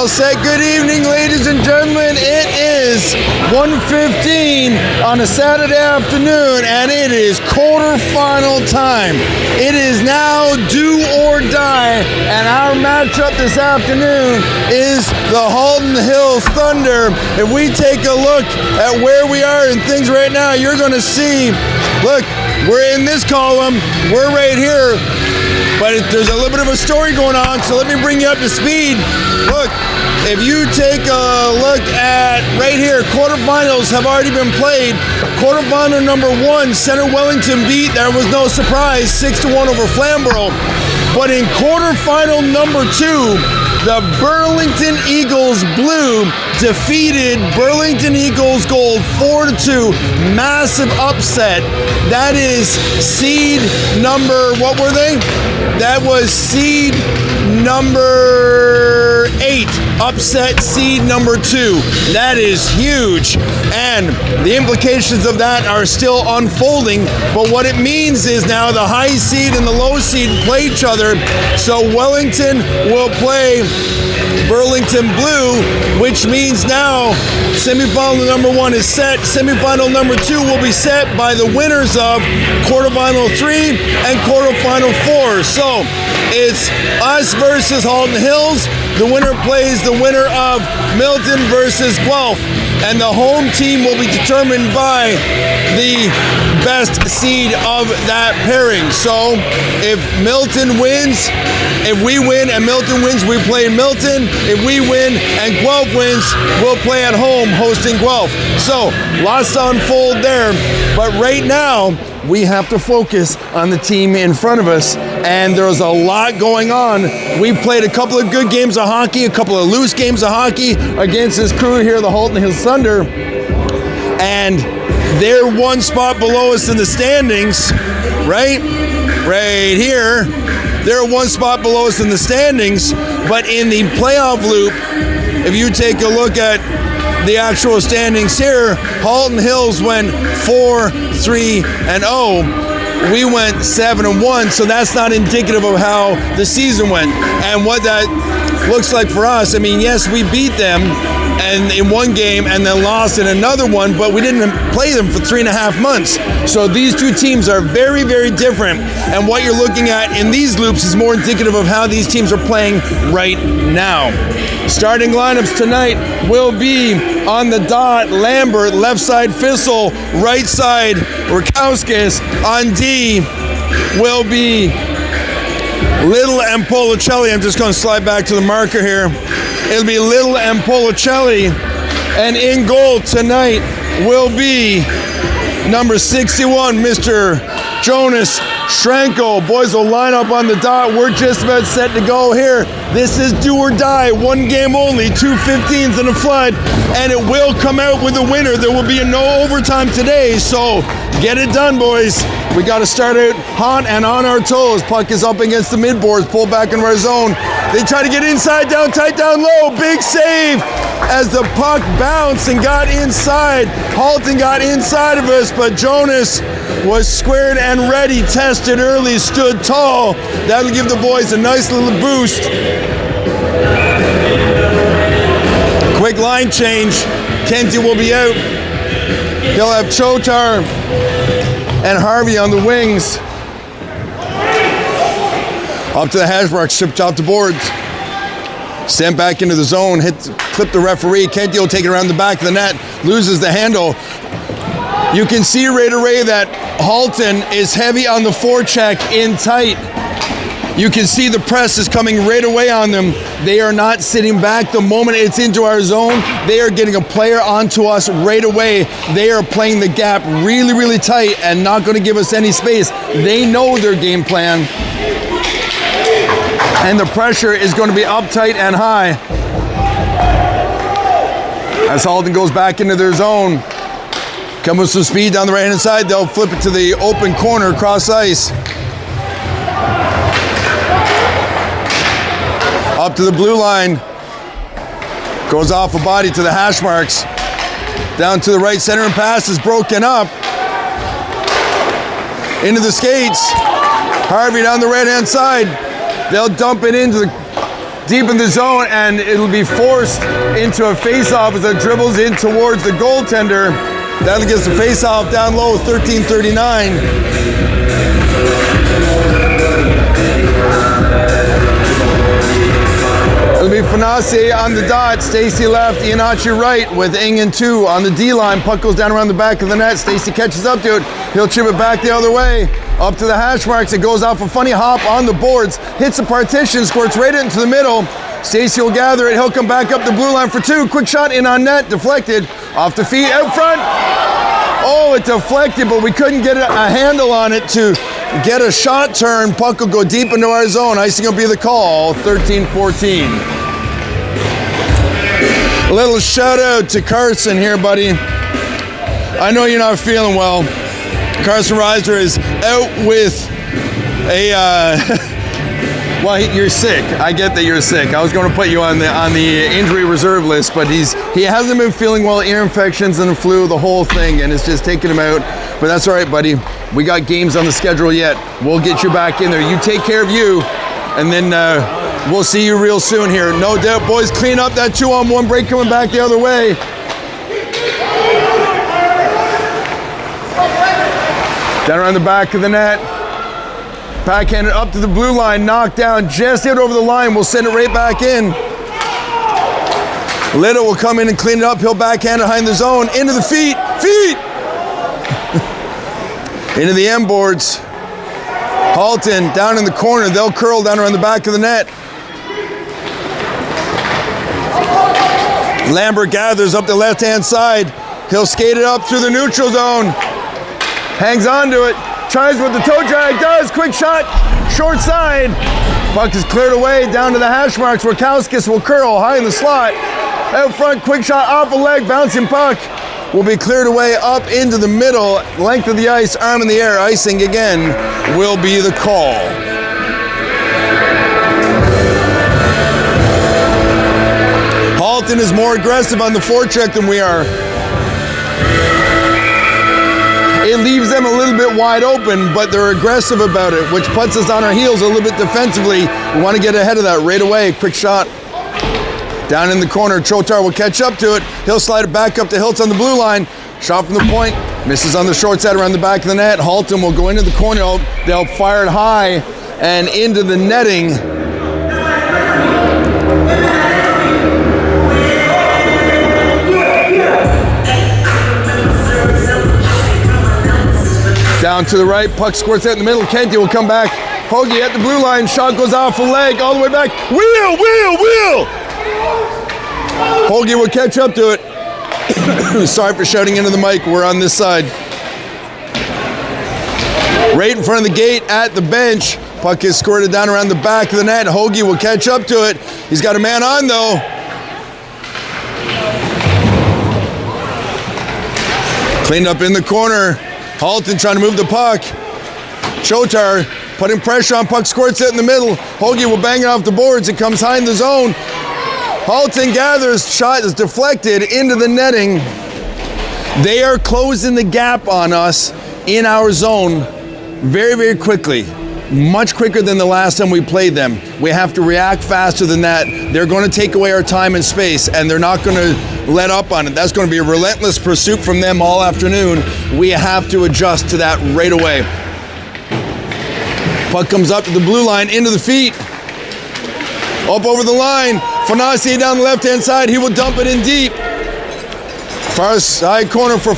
All set. Good evening, ladies and gentlemen. It is 1:15 on a Saturday afternoon, and it is quarterfinal time. It is now do or die, and our matchup this afternoon is the Halton Hills Thunder. If we take a look at where we are in things right now, you're going to see, look, we're in this column, we're right here. But there's a little bit of a story going on, so let me bring you up to speed. Look, if you take a look at right here, quarterfinals have already been played. Quarterfinal number 1, Center Wellington beat, there was no surprise, 6-1 over Flamborough. But in quarterfinal number 2, the Burlington Eagles Blue defeated Burlington Eagles Gold 4-2. Massive upset. That is seed number, what were they? That was seed number 8. Upset seed number 2. That is huge. And the implications of that are still unfolding. But what it means is now the high seed and the low seed play each other. So Wellington will play Burlington Blue, which means now semifinal number 1 is set. Semifinal number 2 will be set by the winners of quarterfinal 3 and quarterfinal 4. So it's us versus Halton Hills. The winner plays the winner of Milton versus Guelph. And the home team will be determined by the best seed of that pairing. So if Milton wins, if we win and Milton wins, we play in Milton. If we win and Guelph wins, we'll play at home hosting Guelph. So lots to unfold there. But right now, we have to focus on the team in front of us, and there's a lot going on. We played a couple of good games of hockey, a couple of loose games of hockey against this crew here, the Halton Hills Thunder, and they're one spot below us in the standings, right here. They're one spot below us in the standings, but in the playoff loop, if you take a look at the actual standings here, Halton Hills went 4-3-0. We went 7-1, so that's not indicative of how the season went. And what that looks like for us, I mean, yes, we beat them and in one game and then lost in another one, but we didn't play them for 3.5 months. So these two teams are very, very different. And what you're looking at in these loops is more indicative of how these teams are playing right now. Starting lineups tonight will be on the dot, Lambert, left side Fissel, right side Rakowskis. On D will be Little and Policelli. I'm just going to slide back to the marker here. It'll be Little and Policelli. And in goal tonight will be number 61, Mr. Jonas Schrankel. Boys will line up on the dot. We're just about set to go here. This is do or die. One game only. 2 15s and a flood. And it will come out with a winner. There will be no overtime today. So get it done, boys. We got to start out hot and on our toes. Puck is up against the midboards. Pull back into our zone. They try to get inside, down tight, down low. Big save as the puck bounced and got inside. Halton got inside of us, but Jonas was squared and ready, tested early, stood tall. That'll give the boys a nice little boost. Quick line change. Kenty will be out. He'll have Chotar and Harvey on the wings. Up to the hash mark, stripped off the boards. Sent back into the zone, clip the referee. Kenty will take it around the back of the net, loses the handle. You can see right away that Halton is heavy on the forecheck in tight. You can see the press is coming right away on them. They are not sitting back. The moment it's into our zone, they are getting a player onto us right away. They are playing the gap really, really tight and not going to give us any space. They know their game plan. And the pressure is going to be uptight and high. As Halton goes back into their zone, come with some speed down the right-hand side, they'll flip it to the open corner across ice. Up to the blue line. Goes off a body to the hash marks. Down to the right center and pass is broken up. Into the skates. Harvey down the right-hand side. They'll dump it into the deep in the zone, and it'll be forced into a face-off as it dribbles in towards the goaltender. That gets the face-off down low, 13:39. It'll be Fanasi on the dot, Stacy left, Iannachi right with Ingen 2 on the D-line. Puck goes down around the back of the net. Stacy catches up to it. He'll chip it back the other way. Up to the hash marks. It goes off a funny hop on the boards. Hits the partition, squirts right into the middle. Stacy will gather it. He'll come back up the blue line for 2. Quick shot in on net. Deflected. Off the feet. Out front. Oh, it deflected, but we couldn't get a handle on it to get a shot turn. Puck will go deep into our zone. Icing will be the call. 13-14. A little shout out to Carson here, buddy. I know you're not feeling well. Carson Reiser is out with a, well, you're sick. I get that you're sick. I was going to put you on the injury reserve list, but he hasn't been feeling well. Ear infections and the flu, the whole thing, and it's just taking him out. But that's all right, buddy. We got games on the schedule yet. We'll get you back in there. You take care of you, and then we'll see you real soon here. No doubt, boys. Clean up that 2-on-1 break coming back the other way. Down around the back of the net. Backhanded up to the blue line, knocked down, just hit over the line. We'll send it right back in. Little will come in and clean it up. He'll backhand it behind the zone. Into the feet. Into the end boards. Halton down in the corner. They'll curl down around the back of the net. Lambert gathers up the left-hand side. He'll skate it up through the neutral zone. Hangs on to it, tries with the toe drag, does, quick shot, short side. Puck is cleared away down to the hash marks where Kauskis will curl high in the slot. Out front, quick shot off a leg, bouncing puck. Will be cleared away up into the middle, length of the ice, arm in the air, icing again will be the call. Halton is more aggressive on the forecheck than we are. It leaves them a little bit wide open, but they're aggressive about it, which puts us on our heels a little bit defensively. We want to get ahead of that right away. Quick shot. Down in the corner, Chotar will catch up to it. He'll slide it back up to Hiltz on the blue line. Shot from the point. Misses on the short side around the back of the net. Halton will go into the corner. They'll fire it high and into the netting. Down to the right, puck squirts out in the middle. Kenty will come back. Hoagie at the blue line. Shot goes off a leg all the way back. Wheel! Hoagie will catch up to it. Sorry for shouting into the mic. We're on this side. Right in front of the gate at the bench. Puck is squirted down around the back of the net. Hoagie will catch up to it. He's got a man on though. Cleaned up in the corner. Halton trying to move the puck. Chotar putting pressure on, puck squirts it in the middle. Hoagie will bang it off the boards. It comes high in the zone. Halton gathers, shot is deflected into the netting. They are closing the gap on us in our zone very, very quickly. Much quicker than the last time we played them. We have to react faster than that. They're going to take away our time and space, and they're not going to let up on it. That's going to be a relentless pursuit from them all afternoon. We have to adjust to that right away. Puck comes up to the blue line, into the feet. Up over the line. Fanasi down the left-hand side. He will dump it in deep. Far side corner for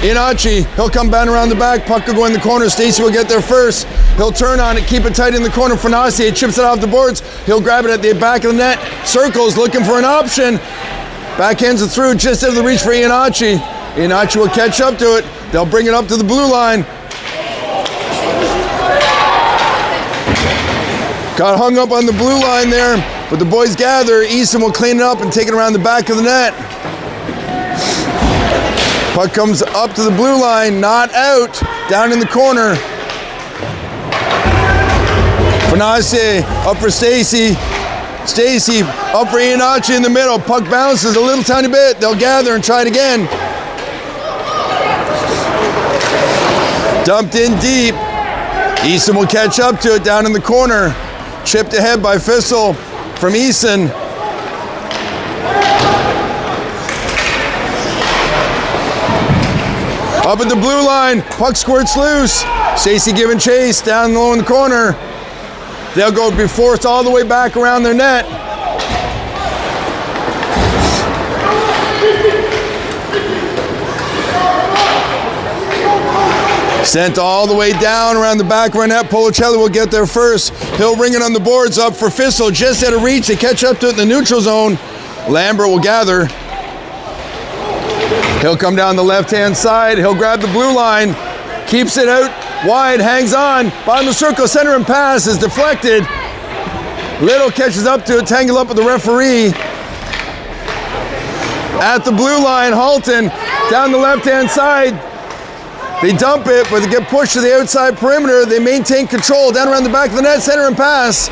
Iannachi. He'll come back around the back. Puck will go in the corner. Stacy will get there first. He'll turn on it, keep it tight in the corner. Fanasi chips it off the boards. He'll grab it at the back of the net. Circles, looking for an option. Backhands it through, just out of the reach for Iannachi. Iannachi will catch up to it. They'll bring it up to the blue line. Got hung up on the blue line there, but the boys gather. Easton will clean it up and take it around the back of the net. Puck comes up to the blue line, not out, down in the corner. Fanasi up for Stacy. Stacy up for Iannachi in the middle. Puck bounces a little tiny bit. They'll gather and try it again. Dumped in deep. Easton will catch up to it down in the corner. Chipped ahead by Fissel. from Eason. Up at the blue line, puck squirts loose. Stacey giving chase down low in the corner. They'll be forced all the way back around their net. Sent all the way down around the back of our net. Policelli will get there first. He'll ring it on the boards up for Fissel. Just out of reach. They catch up to it in the neutral zone. Lambert will gather. He'll come down the left-hand side. He'll grab the blue line. Keeps it out wide. Hangs on. Bottom of the circle. Center and pass is deflected. Little catches up to it. Tangled up with the referee. At the blue line, Halton down the left-hand side. They dump it, but they get pushed to the outside perimeter. They maintain control down around the back of the net, center and pass.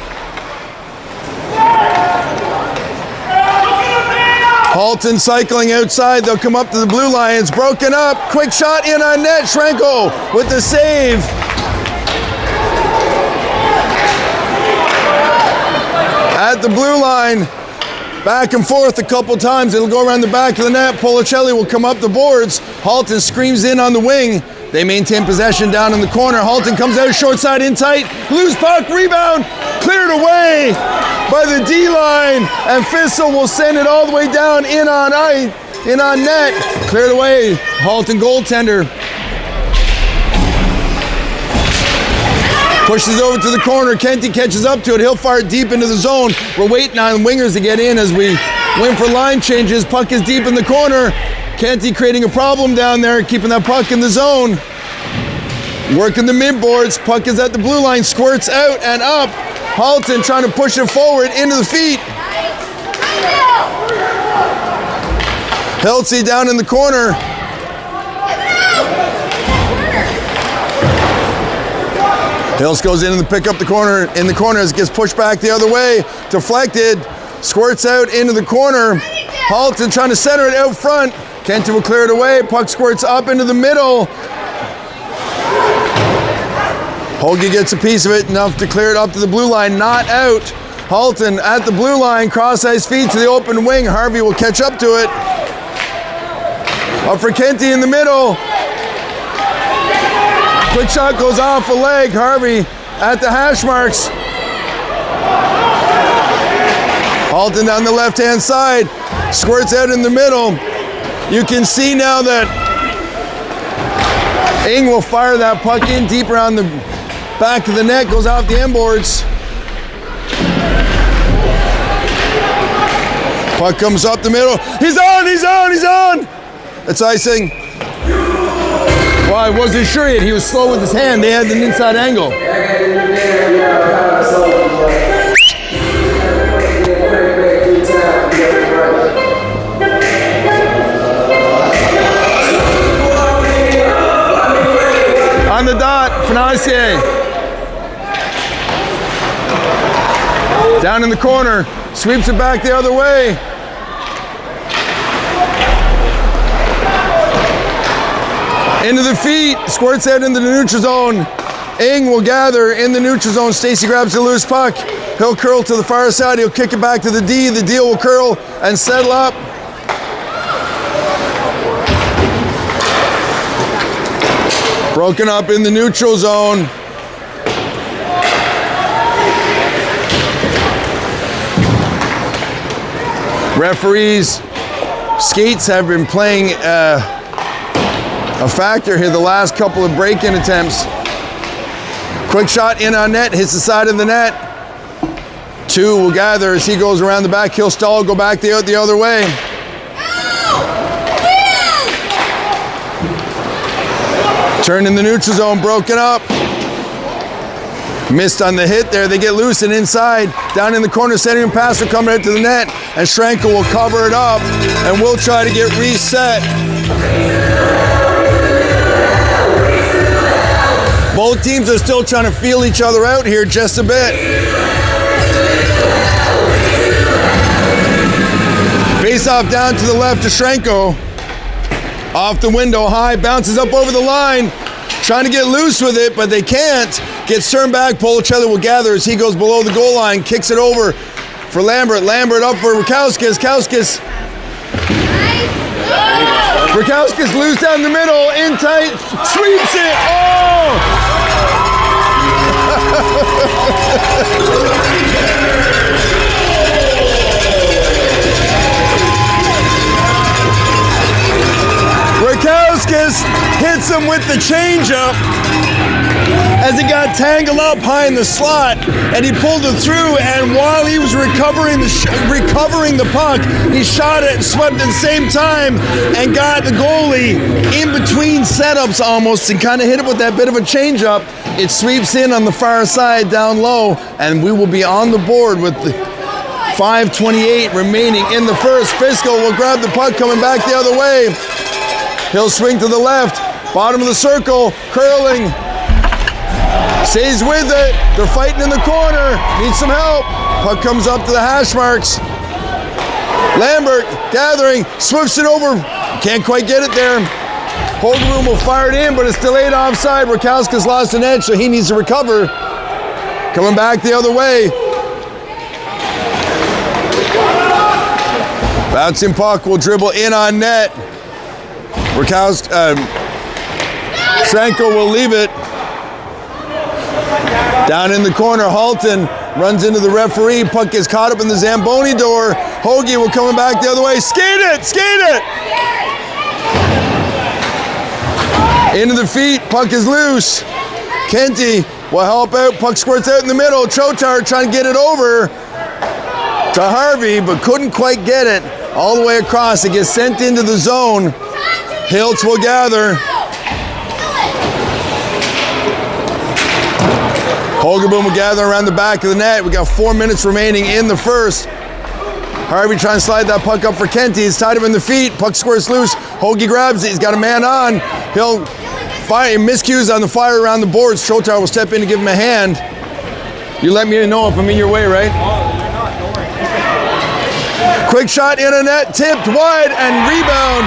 Halton cycling outside. They'll come up to the blue line. It's broken up. Quick shot in on net. Schrenkel with the save. At the blue line, back and forth a couple times. It'll go around the back of the net. Policelli will come up the boards. Halton screams in on the wing. They maintain possession down in the corner. Halton comes out short side in tight. Loose puck, rebound, cleared away by the D line. And Fissel will send it all the way down in on net. Cleared away, Halton goaltender. Pushes over to the corner. Kenty catches up to it. He'll fire deep into the zone. We're waiting on wingers to get in as we wait for line changes. Puck is deep in the corner. Kenty creating a problem down there, keeping that puck in the zone. Working the mid-boards. Puck is at the blue line. Squirts out and up. Halton trying to push it forward into the feet. Hiltzy down in the corner. Hills goes in to pick up the corner. In the corner as it gets pushed back the other way. Deflected. Squirts out into the corner. Halton trying to center it out front. Kenty will clear it away. Puck squirts up into the middle. Hoagie gets a piece of it, enough to clear it up to the blue line. Not out. Halton at the blue line. Cross-ice feed to the open wing. Harvey will catch up to it. Up for Kenty in the middle. Quick shot goes off a leg. Harvey at the hash marks. Halton down the left-hand side. Squirts out in the middle. You can see now that Ing will fire that puck in deep around the back of the net. Goes off the end boards. Puck comes up the middle. He's on, he's on, he's on! It's icing. Well, I wasn't sure yet. He was slow with his hand. They had an inside angle. On the dot, Financier. Down in the corner, sweeps it back the other way. Into the feet, squirts out into the neutral zone. Ing will gather in the neutral zone. Stacey grabs the loose puck. He'll curl to the far side. He'll kick it back to the D. The D will curl and settle up. Broken up in the neutral zone. Referees' skates have been playing a factor here the last couple of break-in attempts. Quick shot in on net, hits the side of the net. Two will gather as he goes around the back. He'll stall, go back the other way. Turn in the neutral zone, broken up. Missed on the hit there. They get loose and inside. Down in the corner, centering pass will come right to the net. And Schrenkel will cover it up. And we'll try to get reset. Both teams are still trying to feel each other out here just a bit. Face off down to the left to Schrenkel. Off the window, high, bounces up over the line. Trying to get loose with it, but they can't. Gets turned back, Policelli will gather as he goes below the goal line, kicks it over for Lambert. Lambert up for Rakauskas. Rakauskas loose down the middle, in tight, sweeps it. Oh! Rakauskas hits him with the changeup as it got tangled up high in the slot, and he pulled it through, and while he was recovering the puck, he shot it and swept at the same time and got the goalie in between setups almost and kind of hit it with that bit of a changeup. It sweeps in on the far side down low, and we will be on the board with the 5:28 remaining in the first. Fiscal will grab the puck coming back the other way. He'll swing to the left, bottom of the circle, curling. Stays with it. They're fighting in the corner. Needs some help. Puck comes up to the hash marks. Lambert gathering, swifts it over. Can't quite get it there. Holmgren will fire it in, but it's delayed offside. Rakauskas lost an edge, so he needs to recover. Coming back the other way. Bouncing puck will dribble in on net. Stranko will leave it. Down in the corner, Halton runs into the referee. Puck gets caught up in the Zamboni door. Hoagie will coming back the other way. Skate it! Into the feet, puck is loose. Kenty will help out. Puck squirts out in the middle. Chotar trying to get it over to Harvey, but couldn't quite get it all the way across. It gets sent into the zone. Hiltz will gather. Holgerboom will gather around the back of the net. We got 4 minutes remaining in the first. Harvey trying to slide that puck up for Kenty. He's tied him in the feet. Puck squirts loose. Hoagie grabs it. He's got a man on. He'll fire. Miscues on the fire around the boards. Chotar will step in to give him a hand. You let me know if I'm in your way, right? Quick shot in a net, tipped wide and rebound.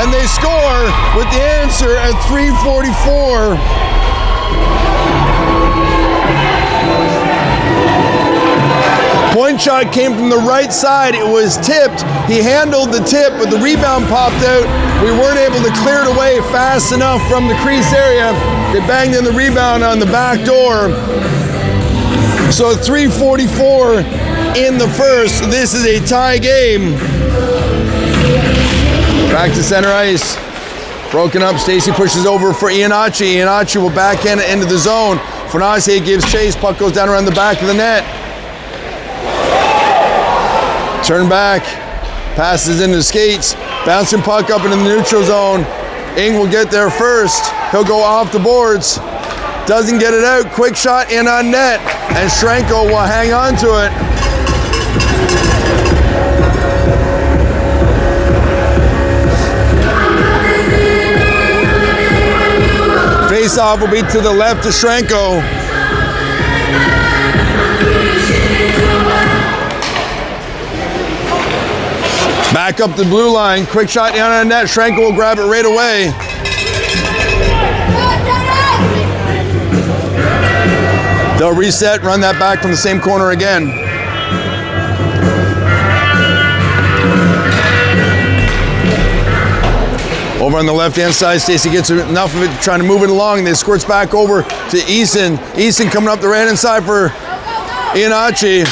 And they score with the answer at 3:44. Point shot came from the right side. It was tipped. He handled the tip, but the rebound popped out. We weren't able to clear it away fast enough from the crease area. They banged in the rebound on the back door. So 3:44 in the first. This is a tie game. Back to center ice. Broken up. Stacey pushes over for Iannacci. Iannacci will backhand it into the zone. Fonacier gives chase. Puck goes down around the back of the net. Turn back. Passes into the skates. Bouncing puck up into the neutral zone. Ing will get there first. He'll go off the boards. Doesn't get it out. Quick shot in on net. And Stranko will hang on to it. Face-off will be to the left of Stranko. Back up the blue line. Quick shot down on net. Stranko will grab it right away. They'll reset, run that back from the same corner again. Over on the left-hand side, Stacey gets enough of it, trying to move it along. Then squirts back over to Eason. Eason coming up the right-hand side for Iannacci.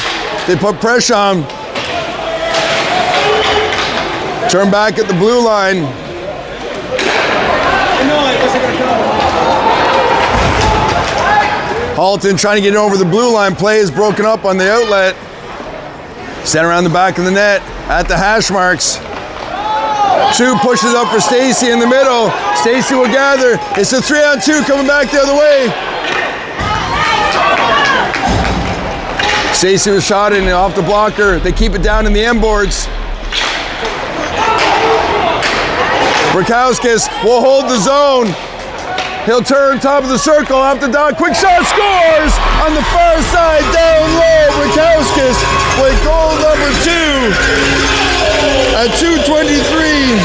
They put pressure on. Turn back at the blue line. Halton trying to get it over the blue line. Play is broken up on the outlet. Sent around the back of the net at the hash marks. Two pushes up for Stacey in the middle. Stacey will gather. It's a 3-on-2 coming back the other way. Stacey was shot in off the blocker. They keep it down in the end boards. Rakauskas will hold the zone. He'll turn top of the circle off the dot. Quick shot, scores on the far side down low. Rakauskas with goal number 2 at 2:23.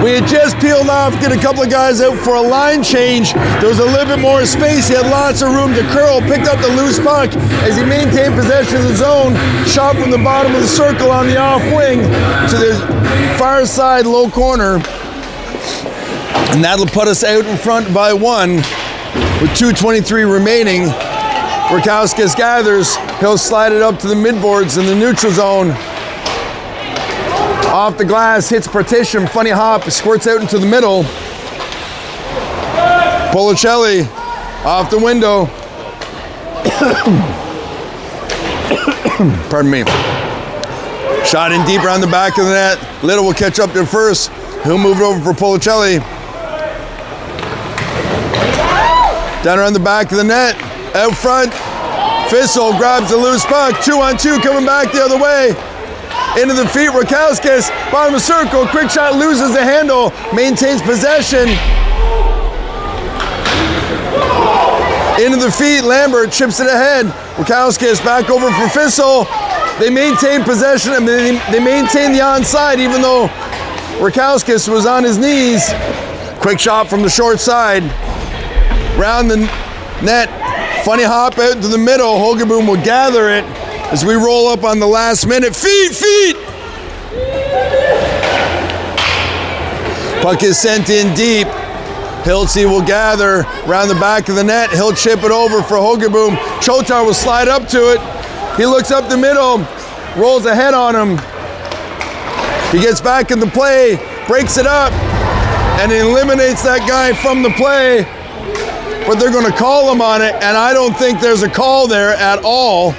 We had puck just peeled off, get a couple of guys out for a line change. There was a little bit more space. He had lots of room to curl, picked up the loose puck as he maintained possession of the zone, shot from the bottom of the circle on the off wing to the far side low corner. And that'll put us out in front by 1 with 2:23 remaining. Rakowskis gathers. He'll slide it up to the midboards in the neutral zone. Off the glass, hits partition, funny hop, squirts out into the middle. Policelli off the window. Pardon me. Shot in deep around the back of the net. Little will catch up there first. He'll move it over for Policelli. Down around the back of the net. Out front. Fissel grabs the loose puck. 2-on-2 coming back the other way. Into the feet, Rakowskis, bottom of circle, quick shot, loses the handle, maintains possession. Into the feet, Lambert chips it ahead. Rakowskis back over for Fissel. They maintain possession, and they maintain the onside even though Rakowskis was on his knees. Quick shot from the short side. Round the net, funny hop out to the middle. Hogaboom will gather it. As we roll up on the last minute. Feet! Puck is sent in deep. Hiltzy will gather around the back of the net. He'll chip it over for Hogaboom. Chotar will slide up to it. He looks up the middle, rolls ahead on him. He gets back in the play, breaks it up, and eliminates that guy from the play. But they're going to call him on it, and I don't think there's a call there at all.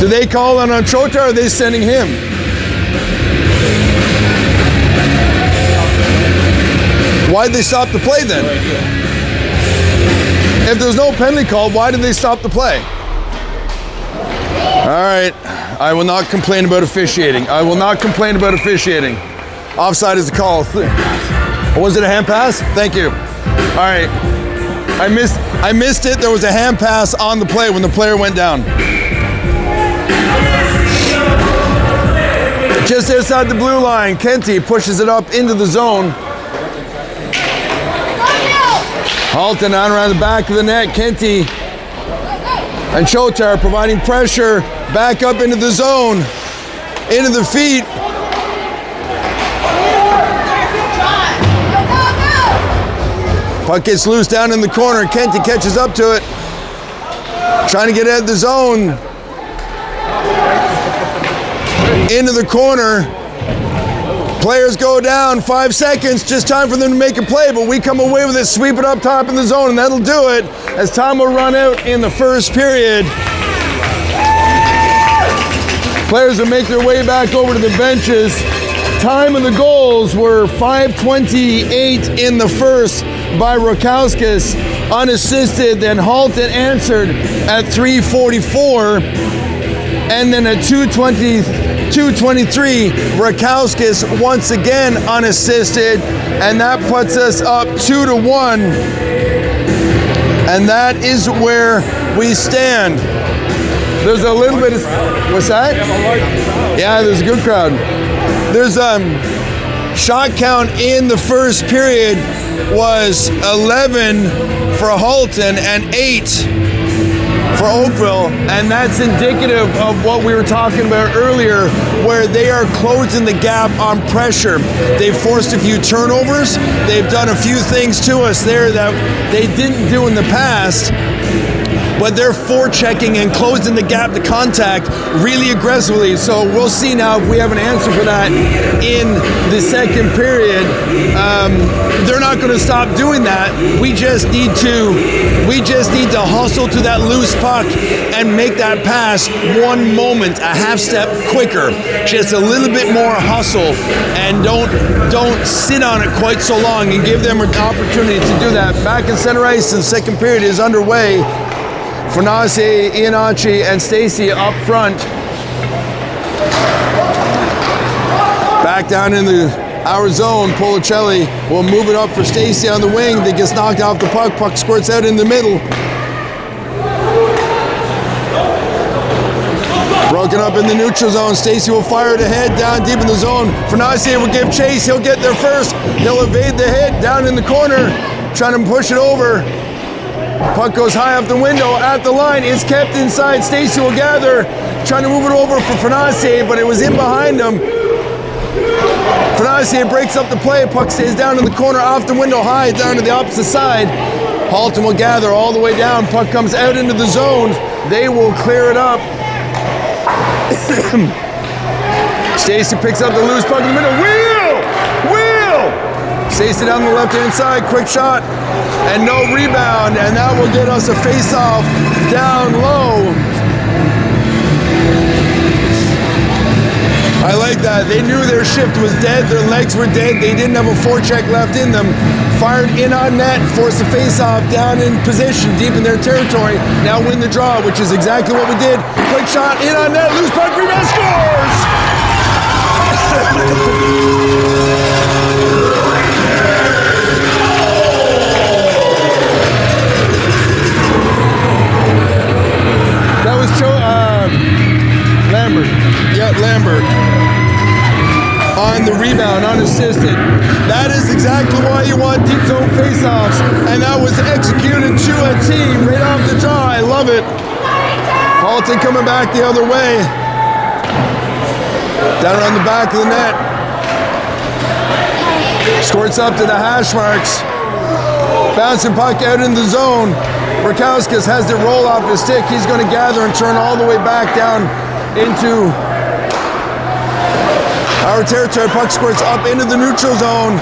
Do they call on Chotar, or are they sending him? Why'd they stop the play then? If there's no penalty called, why did they stop the play? All right, I will not complain about officiating. Offside is the call. Was it a hand pass? Thank you. All right, I missed it. There was a hand pass on the play when the player went down. Just outside the blue line, Kenty pushes it up into the zone. Halton on around the back of the net. Kenty and Chotar providing pressure back up into the zone. Into the feet. Puck gets loose down in the corner. Kenty catches up to it. Trying to get out of the zone. Into the corner. Players go down, 5 seconds, just time for them to make a play, but we come away with it, sweep it up top in the zone, and that'll do it as time will run out in the first period. Players will make their way back over to the benches. Time of the goals were 5:28 in the first by Rakowskis, unassisted, then Halton answered at 3:44, and then at 2:23, Rakowskis once again unassisted, and that puts us up 2-1. And that is where we stand. There's a little bit of, what's that? Yeah, there's a good crowd. There's shot count in the first period was 11 for Halton and 8 for Oakville, and that's indicative of what we were talking about earlier, where they are closing the gap on pressure. They've forced a few turnovers. They've done a few things to us there that they didn't do in the past, but they're forechecking and closing the gap to contact really aggressively. So we'll see now if we have an answer for that in the second period. They're not going to stop doing that. We just need to hustle to that loose puck and make that pass one moment, a half step quicker. Just a little bit more hustle, and don't sit on it quite so long, and give them an opportunity to do that. Back in center ice, and second period is underway. Fornase, Iannacci, and Stacy up front. Back down in our zone, Policelli will move it up for Stacy on the wing. That gets knocked off the puck. Puck squirts out in the middle. Broken up in the neutral zone. Stacy will fire it ahead, down deep in the zone. Fenacier will give chase. He'll get there first. He'll evade the hit down in the corner, trying to push it over. Puck goes high up the window at the line. It's kept inside. Stacy will gather, trying to move it over for Fenacier, but it was in behind him. Fenacier breaks up the play. Puck stays down in the corner off the window high down to the opposite side. Halton will gather all the way down. Puck comes out into the zone. They will clear it up. Stacy picks up the loose puck in the middle. Wheel! Stacy down the left-hand side. Quick shot and no rebound. And that will get us a face-off down low. I like that. They knew their shift was dead. Their legs were dead. They didn't have a forecheck left in them. Fired in on net, forced the face-off down in position, deep in their territory. Now win the draw, which is exactly what we did. Quick shot, in on net, loose puck, rebound, scores! That was Lambert. Yep, Lambert. On the rebound, unassisted. That is exactly why you want deep zone faceoffs, and that was executed to a T right off the draw. I love it. Halton coming back the other way. Down around the back of the net. Squirts up to the hash marks. Bouncing puck out in the zone. Rakowskis has it roll off his stick. He's going to gather and turn all the way back down into our territory. Puck squirts up into the neutral zone.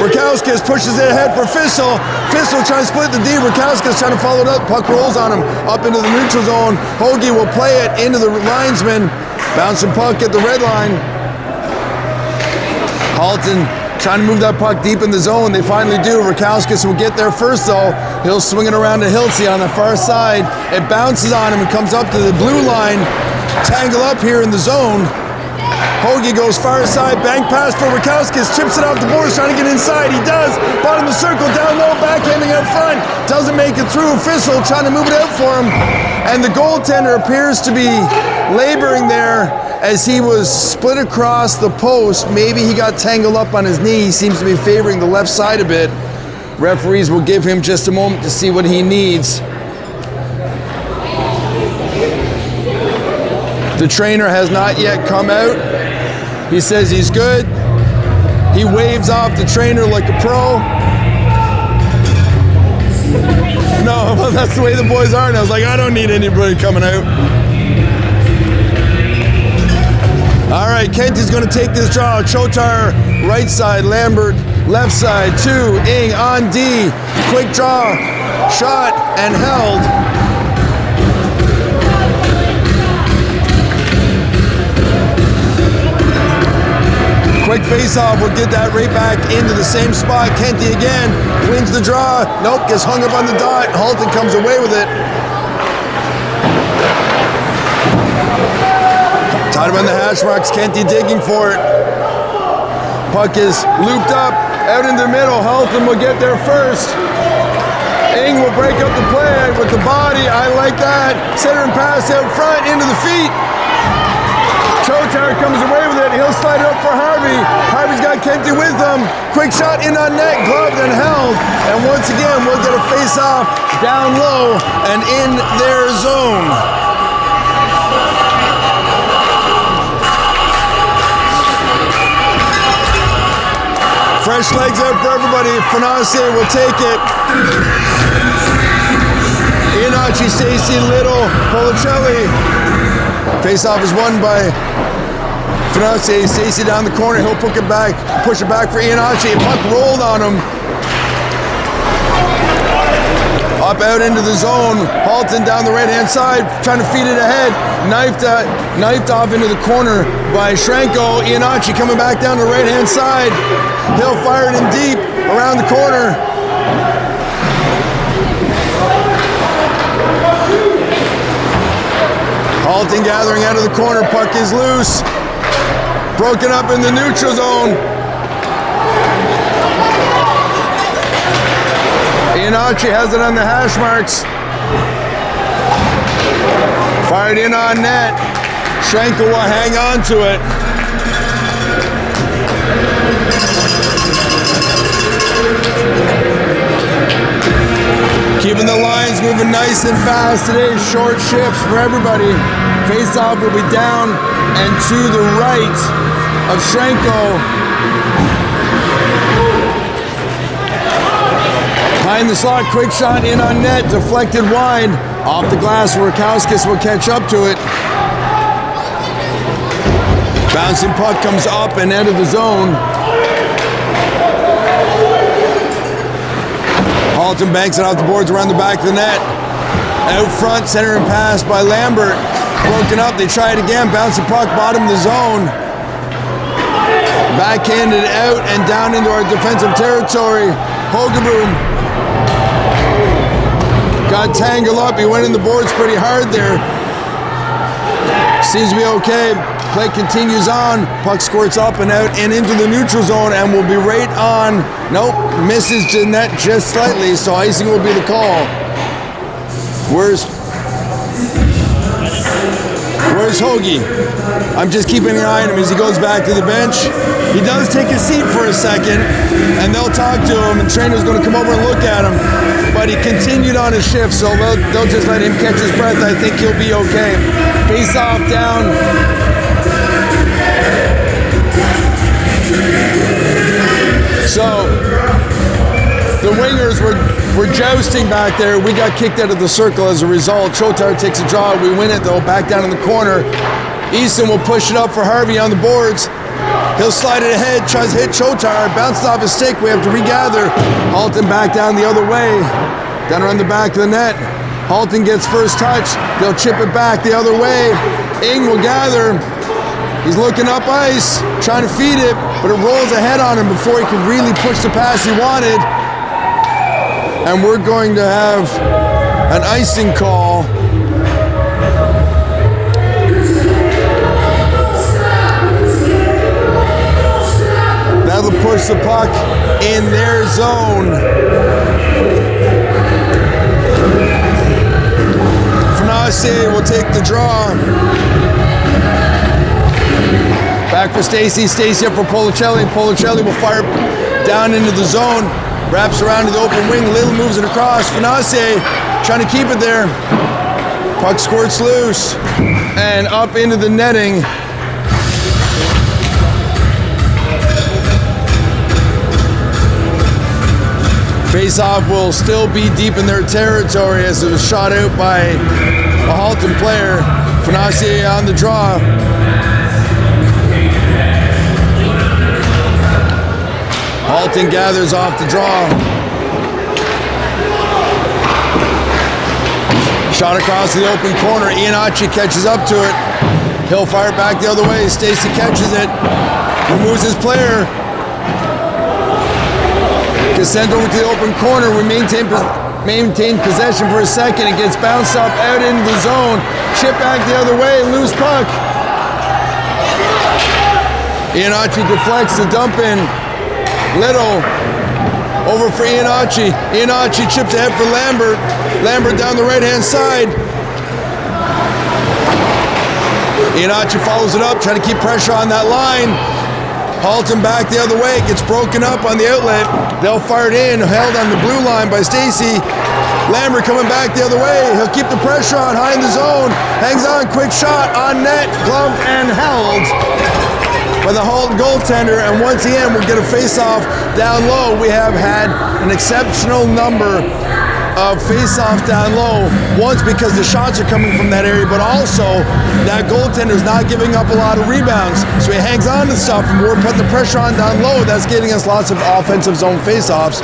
Rakowskis pushes it ahead for Fissel. Fissel trying to split the D. Rakowskis trying to follow it up. Puck rolls on him up into the neutral zone. Hoagie will play it into the linesman. Bouncing puck at the red line. Halton trying to move that puck deep in the zone. They finally do. Rakowskis will get there first though. He'll swing it around to Hiltzy on the far side. It bounces on him and comes up to the blue line. Tangle up here in the zone. Hoagie goes far side, bank pass for Rakowskis, chips it off the boards, trying to get inside. He does. Bottom of the circle, down low, backhanding out front. Doesn't make it through. Fissel trying to move it out for him. And the goaltender appears to be laboring there as he was split across the post. Maybe he got tangled up on his knee. He seems to be favoring the left side a bit. Referees will give him just a moment to see what he needs. The trainer has not yet come out. He says he's good. He waves off the trainer like a pro. No, well, that's the way the boys are. And I was like, I don't need anybody coming out. All right, Kent is going to take this draw. Chotar right side, Lambert left side, 2, Ing on D. Quick draw, shot, and held. Quick face-off will get that right back into the same spot. Kenty again wins the draw. Nope, gets hung up on the dot. Halton comes away with it. Tied him on the hash marks. Kenty digging for it. Puck is looped up out in the middle. Halton will get there first. Ing will break up the play with the body. I like that. Center and pass out front into the feet. Chotar comes away with it. He'll slide it up for Harvey. Harvey's got Kenty with him. Quick shot in on net, gloved and held. And once again, we'll get a face-off down low and in their zone. Fresh legs out for everybody. Fenacier will take it. Iannacci, Stacy, Little, Policelli. Face-off is won by Fenacier. Stacy down the corner. He'll push it back for Iannacci. Puck rolled on him. Up out into the zone. Halton down the right-hand side, trying to feed it ahead. Knifed off into the corner by Shrenko. Iannacci coming back down the right-hand side. He'll fire it in deep around the corner. Halton gathering out of the corner. Puck is loose. Broken up in the neutral zone. Iannacci has it on the hash marks. Fired in on net. Schenkel will hang on to it. Keeping the lines moving nice and fast today. Short shifts for everybody. Face-off will be down and to the right of Schenkel. Behind the slot, quick shot in on net, deflected wide. Off the glass, Rakowskis will catch up to it. Bouncing puck comes up and out of the zone. Halton banks it off the boards around the back of the net. Out front, center and pass by Lambert. Broken up, they try it again. Bounce the puck, bottom of the zone. Backhanded out and down into our defensive territory. Hogeboom got tangled up. He went in the boards pretty hard there. Seems to be okay. Play continues on. Puck squirts up and out and into the neutral zone and will be right on. Nope, misses the net just slightly, so icing will be the call. Where's Hoagie? I'm just keeping an eye on him as he goes back to the bench. He does take a seat for a second, and they'll talk to him, and trainer's going to come over and look at him. But he continued on his shift, so they'll just let him catch his breath. I think he'll be okay. Face off down. So the wingers were jousting back there. We got kicked out of the circle as a result. Chotar takes a draw. We win it though, back down in the corner. Easton will push it up for Harvey on the boards. He'll slide it ahead, tries to hit Chotar, bounced off his stick. We have to regather. Halton back down the other way, down around the back of the net. Halton gets first touch. They'll chip it back the other way. Ing will gather. He's looking up ice, trying to feed it, but it rolls ahead on him before he can really push the pass he wanted. And we're going to have an icing call. That'll push the puck in their zone. Fanase will take the draw. Back for Stacy. Stacy up for Policelli. Policelli will fire down into the zone. Wraps around to the open wing. Little moves it across. Fanase trying to keep it there. Puck squirts loose and up into the netting. Face-off will still be deep in their territory as it was shot out by a Halton player. Fanase on the draw. Halton gathers off the draw. Shot across the open corner. Iannacci catches up to it. He'll fire it back the other way. Stacy catches it. Removes his player. Gets sent over to the open corner. We maintain possession for a second. It gets bounced up out into the zone. Chip back the other way. Loose puck. Iannacci deflects the dump in. Little over for Iannacci. Iannacci chips ahead for Lambert. Lambert down the right-hand side. Iannacci follows it up, trying to keep pressure on that line. Halton back the other way, gets broken up on the outlet. They'll fire it in, held on the blue line by Stacy. Lambert coming back the other way. He'll keep the pressure on, high in the zone. Hangs on, quick shot on net, gloved and held by the Halton goaltender, and once again we'll get a face-off down low. We have had an exceptional number of face-offs down low, once because the shots are coming from that area, but also that goaltender's not giving up a lot of rebounds, so he hangs on to stuff, and we're putting the pressure on down low. That's getting us lots of offensive zone face-offs,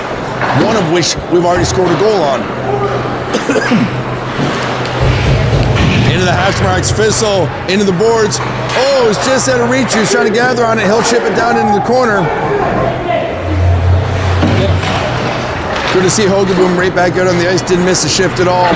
one of which we've already scored a goal on. Into the hash marks, Fissel, into the boards. Oh, it's just out of reach. He was trying to gather on it. He'll chip it down into the corner. Good to see Hogeboom right back out on the ice. Didn't miss a shift at all.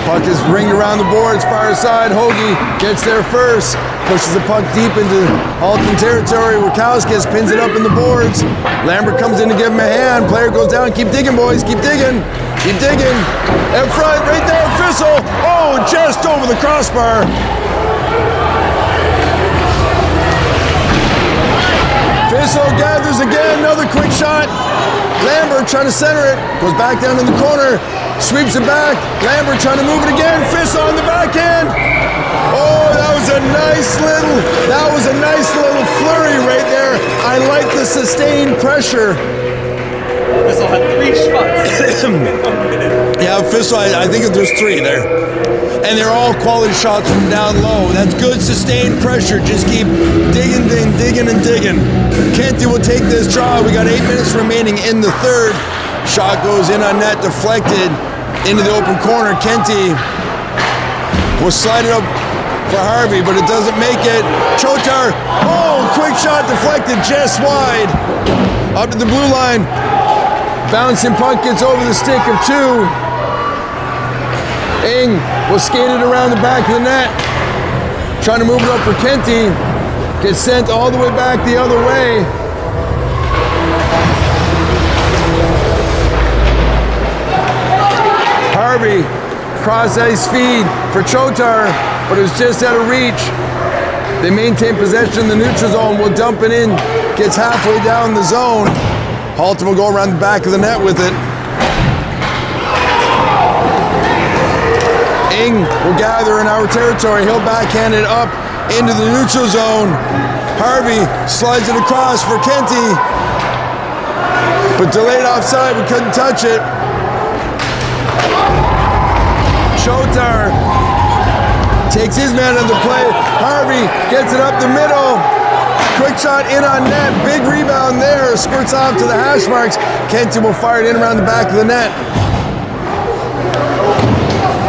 Puck is ringed around the boards, far side. Hoagie gets there first. Pushes the puck deep into Halton territory. Rakowskis pins it up in the boards. Lambert comes in to give him a hand. Player goes down. Keep digging, boys. Keep digging. Keep digging. In front, right there, Fissel. Oh, just over the crossbar. Fissel gathers again, another quick shot. Lambert trying to center it, goes back down in the corner, sweeps it back. Lambert trying to move it again. Fissel on the backhand. Oh, that was a nice little flurry right there. I like the sustained pressure. Fissel had 3 shots. Yeah, Fissel, I think there's 3 there. And they're all quality shots from down low. That's good sustained pressure. Just keep digging. Kenty will take this draw. We got 8 minutes remaining in the third. Shot goes in on net, deflected into the open corner. Kenty will slide it up for Harvey, but it doesn't make it. Chotar, oh, quick shot deflected just wide. Up to the blue line. Bouncing puck gets over the stick of 2. Ing will skate it around the back of the net. Trying to move it up for Kenty. Gets sent all the way back the other way. Harvey, cross ice feed for Chotar, but it was just out of reach. They maintain possession in the neutral zone. Will dump it in. Gets halfway down the zone. Halton will go around the back of the net with it. Ing will gather in our territory. He'll backhand it up into the neutral zone. Harvey slides it across for Kenty, but delayed offside. We couldn't touch it. Chotar takes his man on the play. Harvey gets it up the middle. Quick shot in on net. Big rebound there. Squirts off to the hash marks. Kenty will fire it in around the back of the net.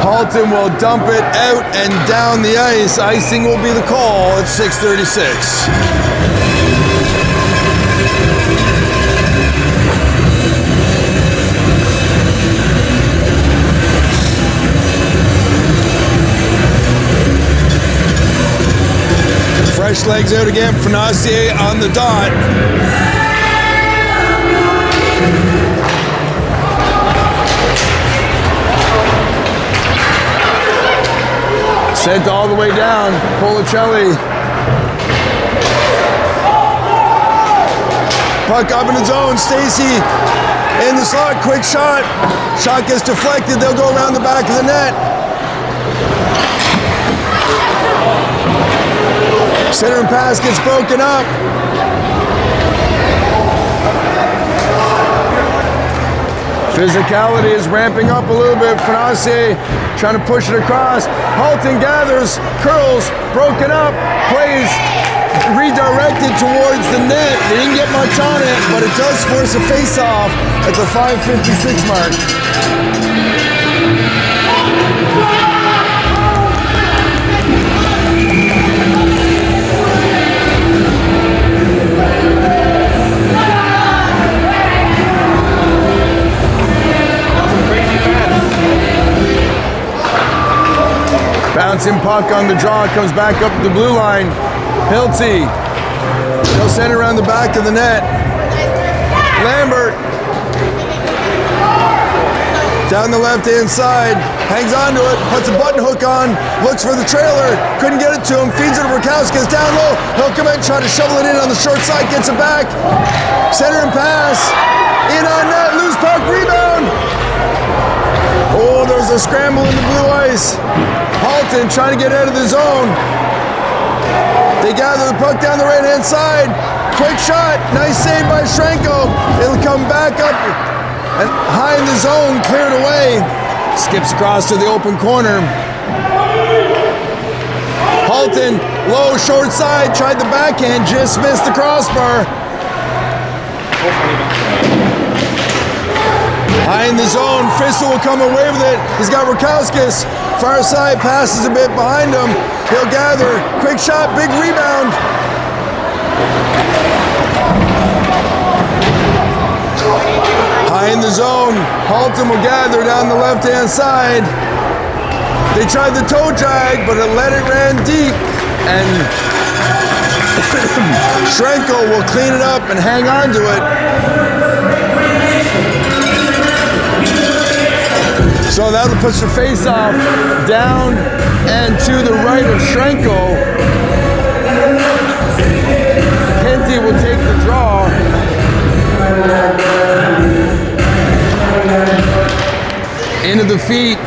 Halton will dump it out and down the ice. Icing will be the call at 6:36. Fresh legs out again. Fonacier on the dot. Sent all the way down. Policelli. Puck up in the zone. Stacy in the slot. Quick shot. Shot gets deflected. They'll go around the back of the net. Center and pass gets broken up. Physicality is ramping up a little bit. Fonacier trying to push it across. Halton gathers, curls, broken up, plays redirected towards the net. They didn't get much on it, but it does force a face-off at the 5:56 mark. Bouncing puck on the draw, comes back up the blue line. Hilty, he'll send it around the back of the net. Lambert, down the left-hand side, hangs on to it, puts a button hook on, looks for the trailer, couldn't get it to him, feeds it to Rakowskis, down low, he'll come in, try to shovel it in on the short side, gets it back, center and pass, in on net, loose puck, rebound. Oh, there's a scramble in the blue ice. Halton trying to get out of the zone. They gather the puck down the right-hand side. Quick shot, nice save by Schrenko. It'll come back up and high in the zone, cleared away. Skips across to the open corner. Halton, low, short side, tried the backhand, just missed the crossbar. High in the zone, Fissel will come away with it. He's got Rakowskis. Far side, passes a bit behind him. He'll gather, quick shot, big rebound. High in the zone, Halton will gather down the left-hand side. They tried the toe drag, but it ran deep. And Schrenko will clean it up and hang on to it. So that'll push the face-off down and to the right of Shrenko. Kenty will take the draw. Into the feet.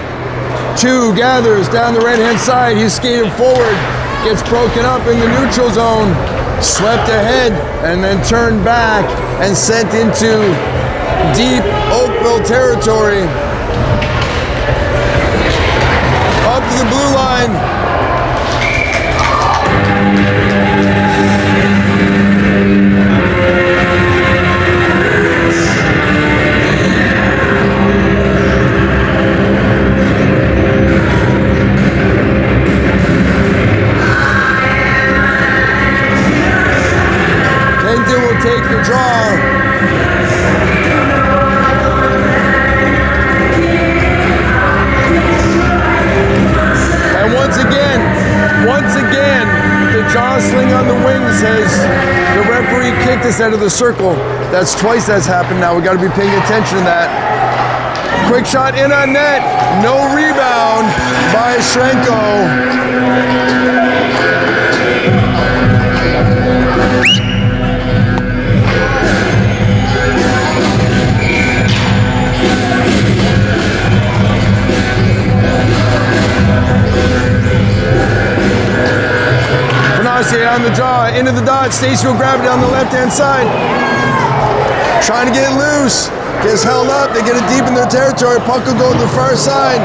2 gathers down the right-hand side. He's skated forward. Gets broken up in the neutral zone. Swept ahead and then turned back and sent into deep Oakville territory. Up to the blue line. Kenton will take the draw. Once again, the jostling on the wings has the referee kicked us out of the circle. That's twice that's happened now. We got to be paying attention to that. Quick shot in on net. No rebound by Shrenko. On the draw, into the dot. Stacy will grab it down the left-hand side. Trying to get it loose. Gets held up. They get it deep in their territory. Puck will go to the far side.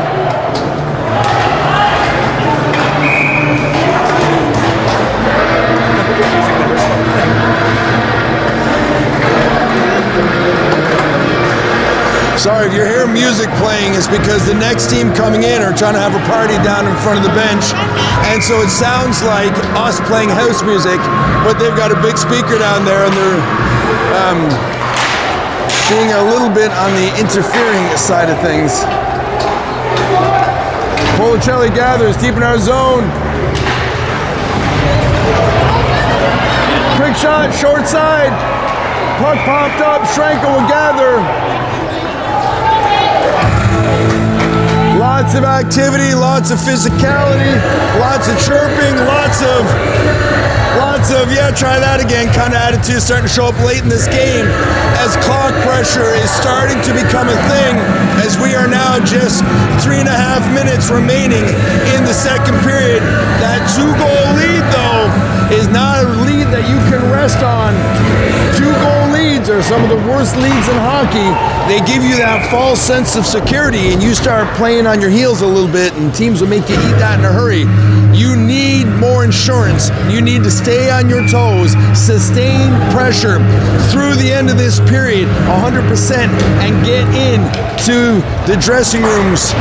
Sorry, if you hear music playing, it's because the next team coming in are trying to have a party down in front of the bench. And so it sounds like us playing house music, but they've got a big speaker down there and they're being a little bit on the interfering side of things. Policelli gathers deep in our zone. Quick shot, short side. Puck popped up, Shrenko will gather. Lots of activity, lots of physicality, lots of chirping, lots of, yeah, try that again kind of attitude starting to show up late in this game as clock pressure is starting to become a thing as we are now just 3.5 minutes remaining in the second period. That 2-goal lead, though, is not a lead that you can rest on. 2-goal leads are some of the worst leads in hockey. They give you that false sense of security and you start playing on your heels a little bit and teams will make you eat that in a hurry. You need more insurance. You need to stay on your toes, sustain pressure through the end of this period 100% and get into the dressing rooms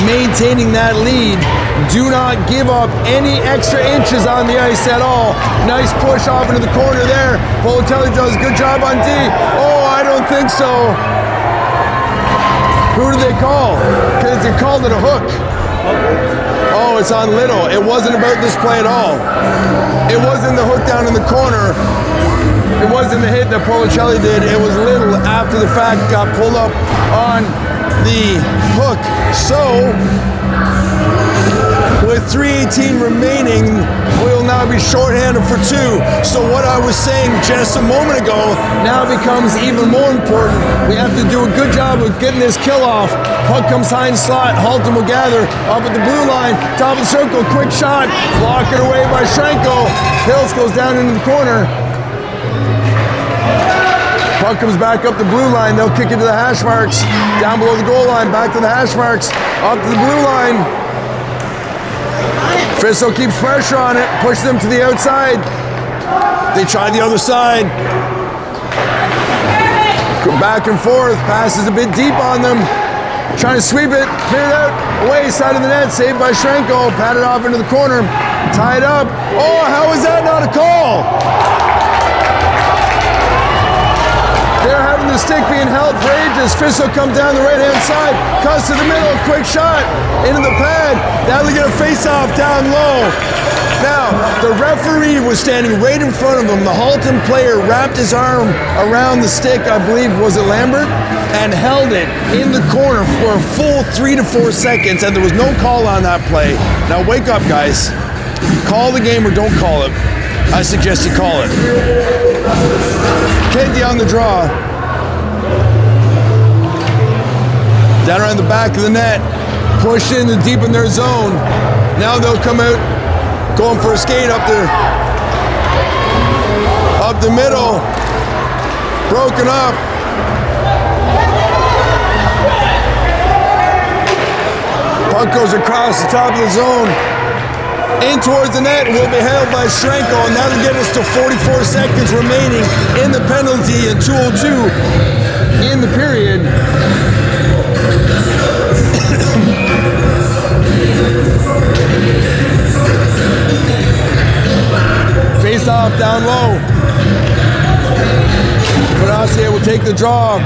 maintaining that lead. Do not give up any extra inches on the ice at all. Nice push off into the corner there. Policelli does a good job on D. Oh, I don't think so. Who do they call? Because they called it a hook. Oh, it's on Little. It wasn't about this play at all. It wasn't the hook down in the corner. It wasn't the hit that Policelli did. It was Little after the fact got pulled up on the hook. So, with 3:18 remaining, we'll now be shorthanded for 2. So what I was saying just a moment ago now becomes even more important. We have to do a good job of getting this kill off. Puck comes high in slot. Halton will gather up at the blue line. Top of the circle, quick shot. Blocked away by Shrenko. Hills goes down into the corner. Puck comes back up the blue line. They'll kick it to the hash marks. Down below the goal line, back to the hash marks. Up to the blue line. Fisso keeps pressure on it, pushes them to the outside. They try the other side. Go back and forth, passes a bit deep on them. Trying to sweep it, cleared out, away, side of the net, saved by Shrenko, patted off into the corner, tied up. Oh, how is that not a call? They're having the stick being held for ages. Fisso comes down the right-hand side, cuts to the middle, quick shot into the pad. That'll get a face-off down low. Now, the referee was standing right in front of him. The Halton player wrapped his arm around the stick, I believe, was it Lambert? And held it in the corner for a full 3 to 4 seconds, and there was no call on that play. Now, wake up, guys. Call the game or don't call it. I suggest you call it. Kenty on the draw. Down around the back of the net. Push in to deepen their zone. Now they'll come out going for a skate up there. Up the middle. Broken up. Puck goes across the top of the zone. In towards the net, will be held by Strenko, and that'll get us to 44 seconds remaining in the penalty and 2:02 in the period. Face off down low. Panasier will take the draw.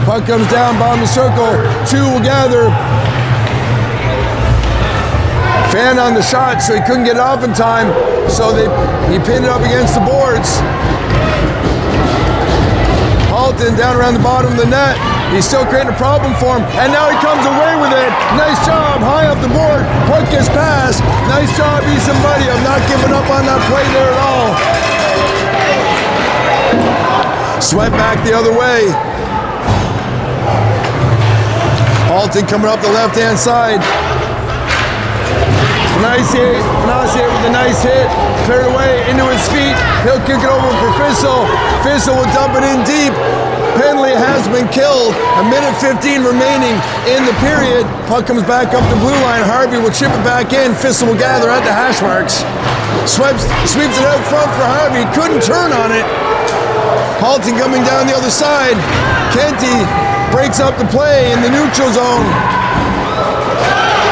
Puck comes down, bottom of the circle. Two will gather. Fan on the shot, so he couldn't get it off in time. So he pinned it up against the boards. Halton down around the bottom of the net. He's still creating a problem for him, and now he comes away with it. Nice job, high up the board. Puck gets past. Nice job, Easton Buddy. I'm not giving up on that play there at all. Swept back the other way. Halton coming up the left-hand side. Nice hit. Panasier with a nice hit. Cleared away into his feet. He'll kick it over for Fissel. Fissel will dump it in deep. Penalty has been killed. A minute 15 remaining in the period. Puck comes back up the blue line. Harvey will chip it back in. Fissel will gather at the hash marks. Sweeps it out front for Harvey. Couldn't turn on it. Halton coming down the other side. Kenty breaks up the play in the neutral zone.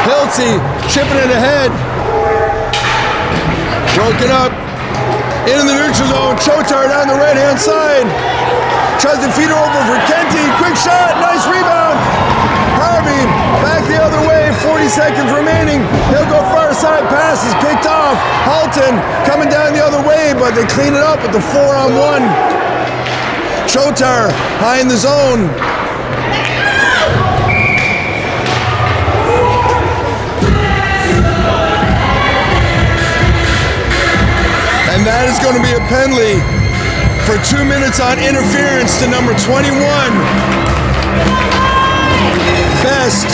Hiltzy chipping it ahead. Broken up. Into the neutral zone. Chotar down the right-hand side. Tries to feed it over for Kenty. Quick shot. Nice rebound. Harvey back the other way. 40 seconds remaining. He'll go far side. Pass is picked off. Halton coming down the other way, but they clean it up with the 4-on-1. Chotar high in the zone. And that is going to be a penalty for 2 minutes on interference to number 21. Best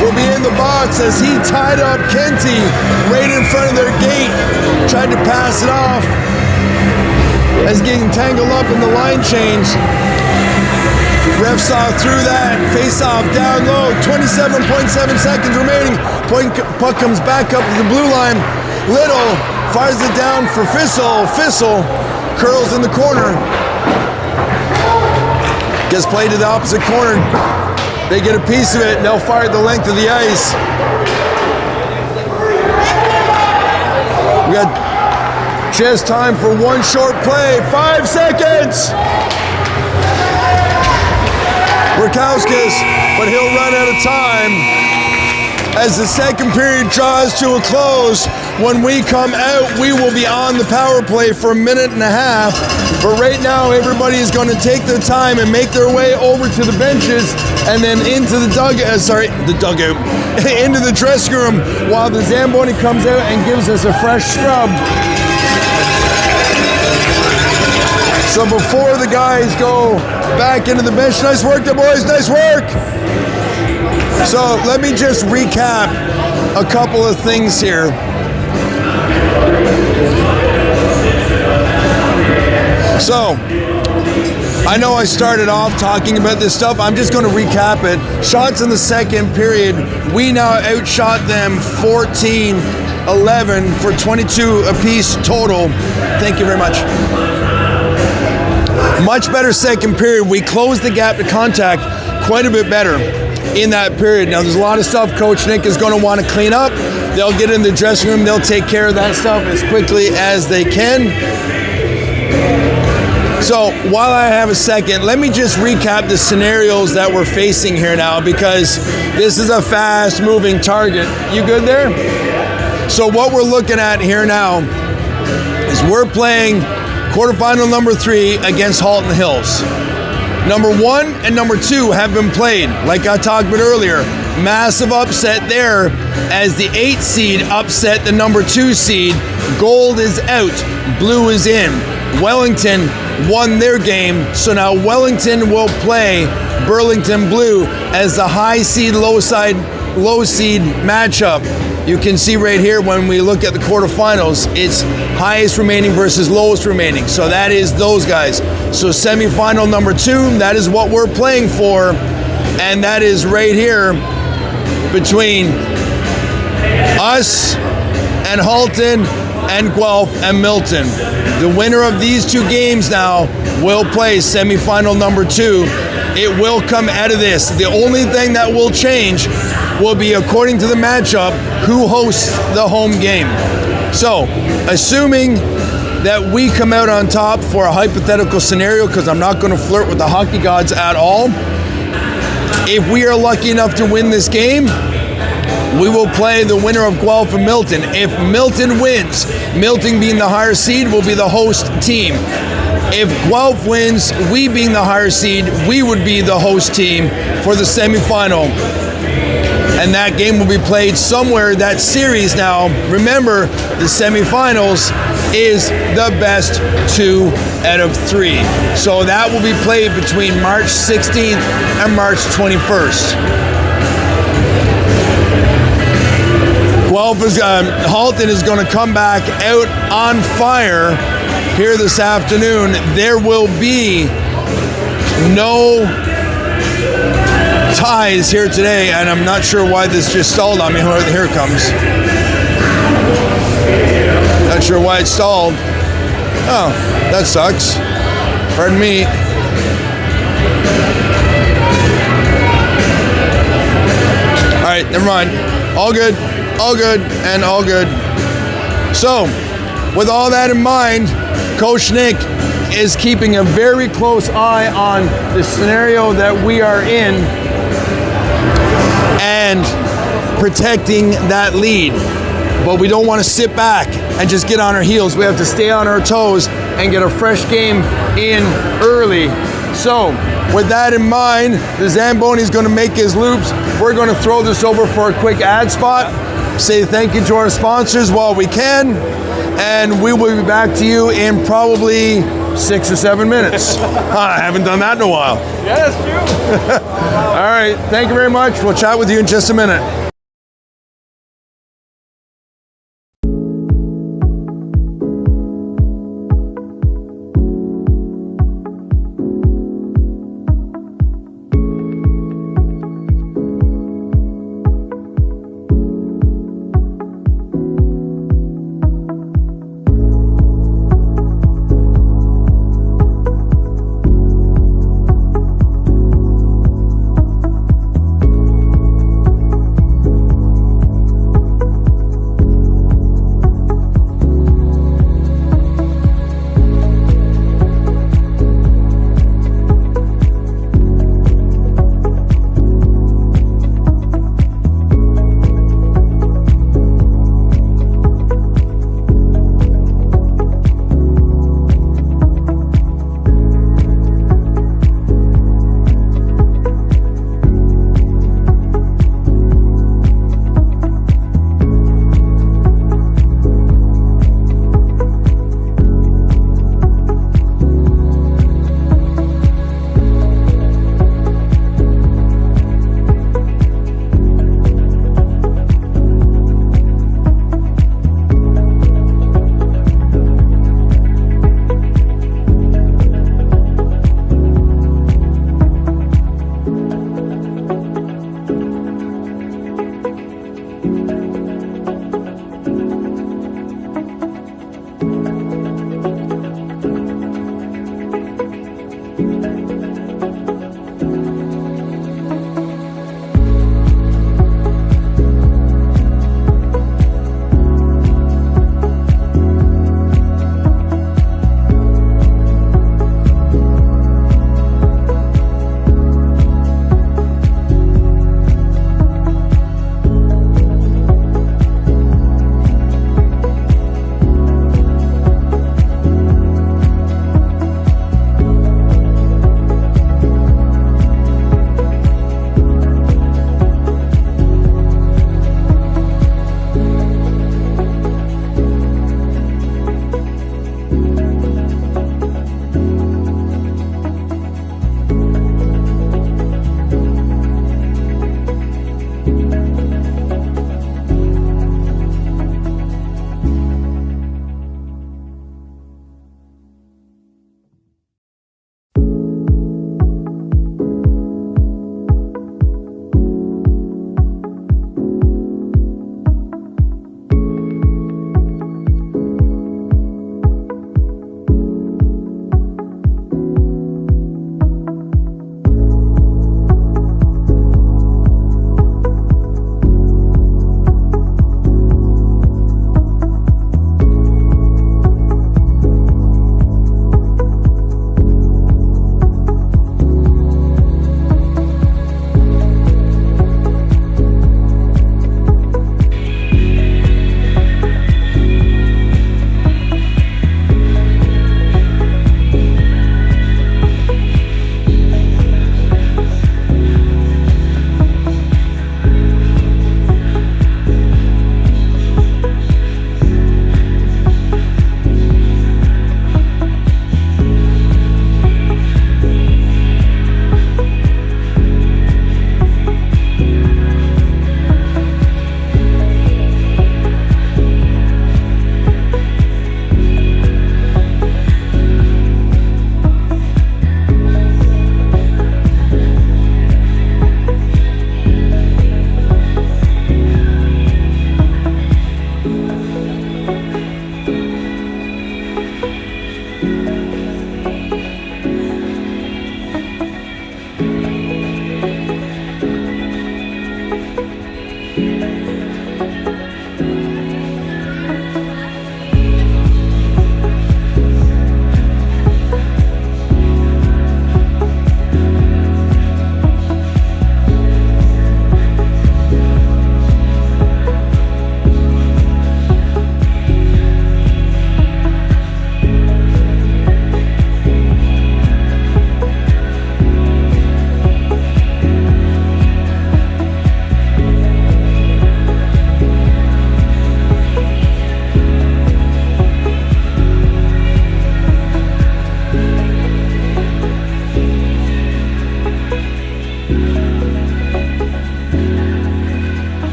will be in the box as he tied up Kenty right in front of their gate. Tried to pass it off as getting tangled up in the line change. Ref saw through that. Face off down low. 27.7 seconds remaining. Puck comes back up to the blue line. Little fires it down for Fissel. Fissel curls in the corner. Gets played to the opposite corner. They get a piece of it, and they'll fire the length of the ice. We got just time for one short play. 5 seconds. Rakowskis, but he'll run out of time as the second period draws to a close. When we come out, we will be on the power play for a minute and a half. But right now, everybody is going to take their time and make their way over to the benches and then into the dugout, into the dressing room while the Zamboni comes out and gives us a fresh scrub. So before the guys go back into the bench, nice work there, boys, nice work. So let me just recap a couple of things here. So, I know I started off talking about this stuff. I'm just going to recap it. Shots in the second period, we now outshot them 14-11 for 22 apiece total. Thank you very much. Much better second period. We closed the gap to contact quite a bit better in that period. Now, there's a lot of stuff Coach Nick is going to want to clean up. They'll get in the dressing room. They'll take care of that stuff as quickly as they can. So while I have a second, let me just recap the scenarios that we're facing here now, because this is a fast-moving target. You good there? So what we're looking at here now is we're playing quarterfinal number 3 against Halton Hills. Number 1 and number 2 have been played, like I talked about earlier. Massive upset there as the 8 seed upset the number 2 seed. Gold is out, blue is in. Wellington won their game, so now Wellington will play Burlington Blue as the high seed, low seed matchup. You can see right here when we look at the quarterfinals, it's highest remaining versus lowest remaining. So that is those guys. So semifinal number 2, that is what we're playing for. And that is right here between us and Halton and Guelph and Milton. The winner of these 2 games now will play semifinal number 2. It will come out of this. The only thing that will change will be, according to the matchup, who hosts the home game. So, assuming that we come out on top for a hypothetical scenario, because I'm not going to flirt with the hockey gods at all, if we are lucky enough to win this game, we will play the winner of Guelph and Milton. If Milton wins, Milton being the higher seed will be the host team. If Guelph wins, we being the higher seed, we would be the host team for the semifinal. And that game will be played somewhere, that series now. Remember, the semifinals is the best 2 out of 3. So that will be played between March 16th and March 21st. Halton is going to come back out on fire here this afternoon. There will be no ties here today, and I'm not sure why this just stalled on me. Here it comes. Not sure why it stalled. Oh, that sucks. Pardon me. All right, never mind. All good, and all good. So, with all that in mind, Coach Nick is keeping a very close eye on the scenario that we are in and protecting that lead. But we don't want to sit back and just get on our heels. We have to stay on our toes and get a fresh game in early. So, with that in mind, the Zamboni is going to make his loops. We're going to throw this over for a quick ad spot. Say thank you to our sponsors while we can. And we will be back to you in probably 6 or 7 minutes. I haven't done that in a while. Yeah, that's true. All right, thank you very much. We'll chat with you in just a minute.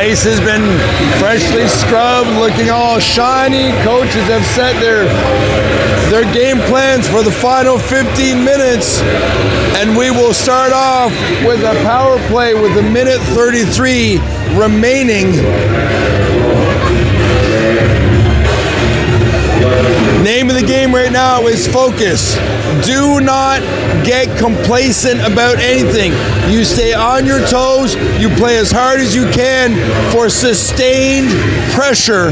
ice has been freshly scrubbed, looking all shiny. Coaches have set their game plans for the final 15 minutes. And we will start off with a power play with 1:33 remaining. Name of the game right now is focus. Do not get complacent about anything. You stay on your toes. You play as hard as you can for sustained pressure.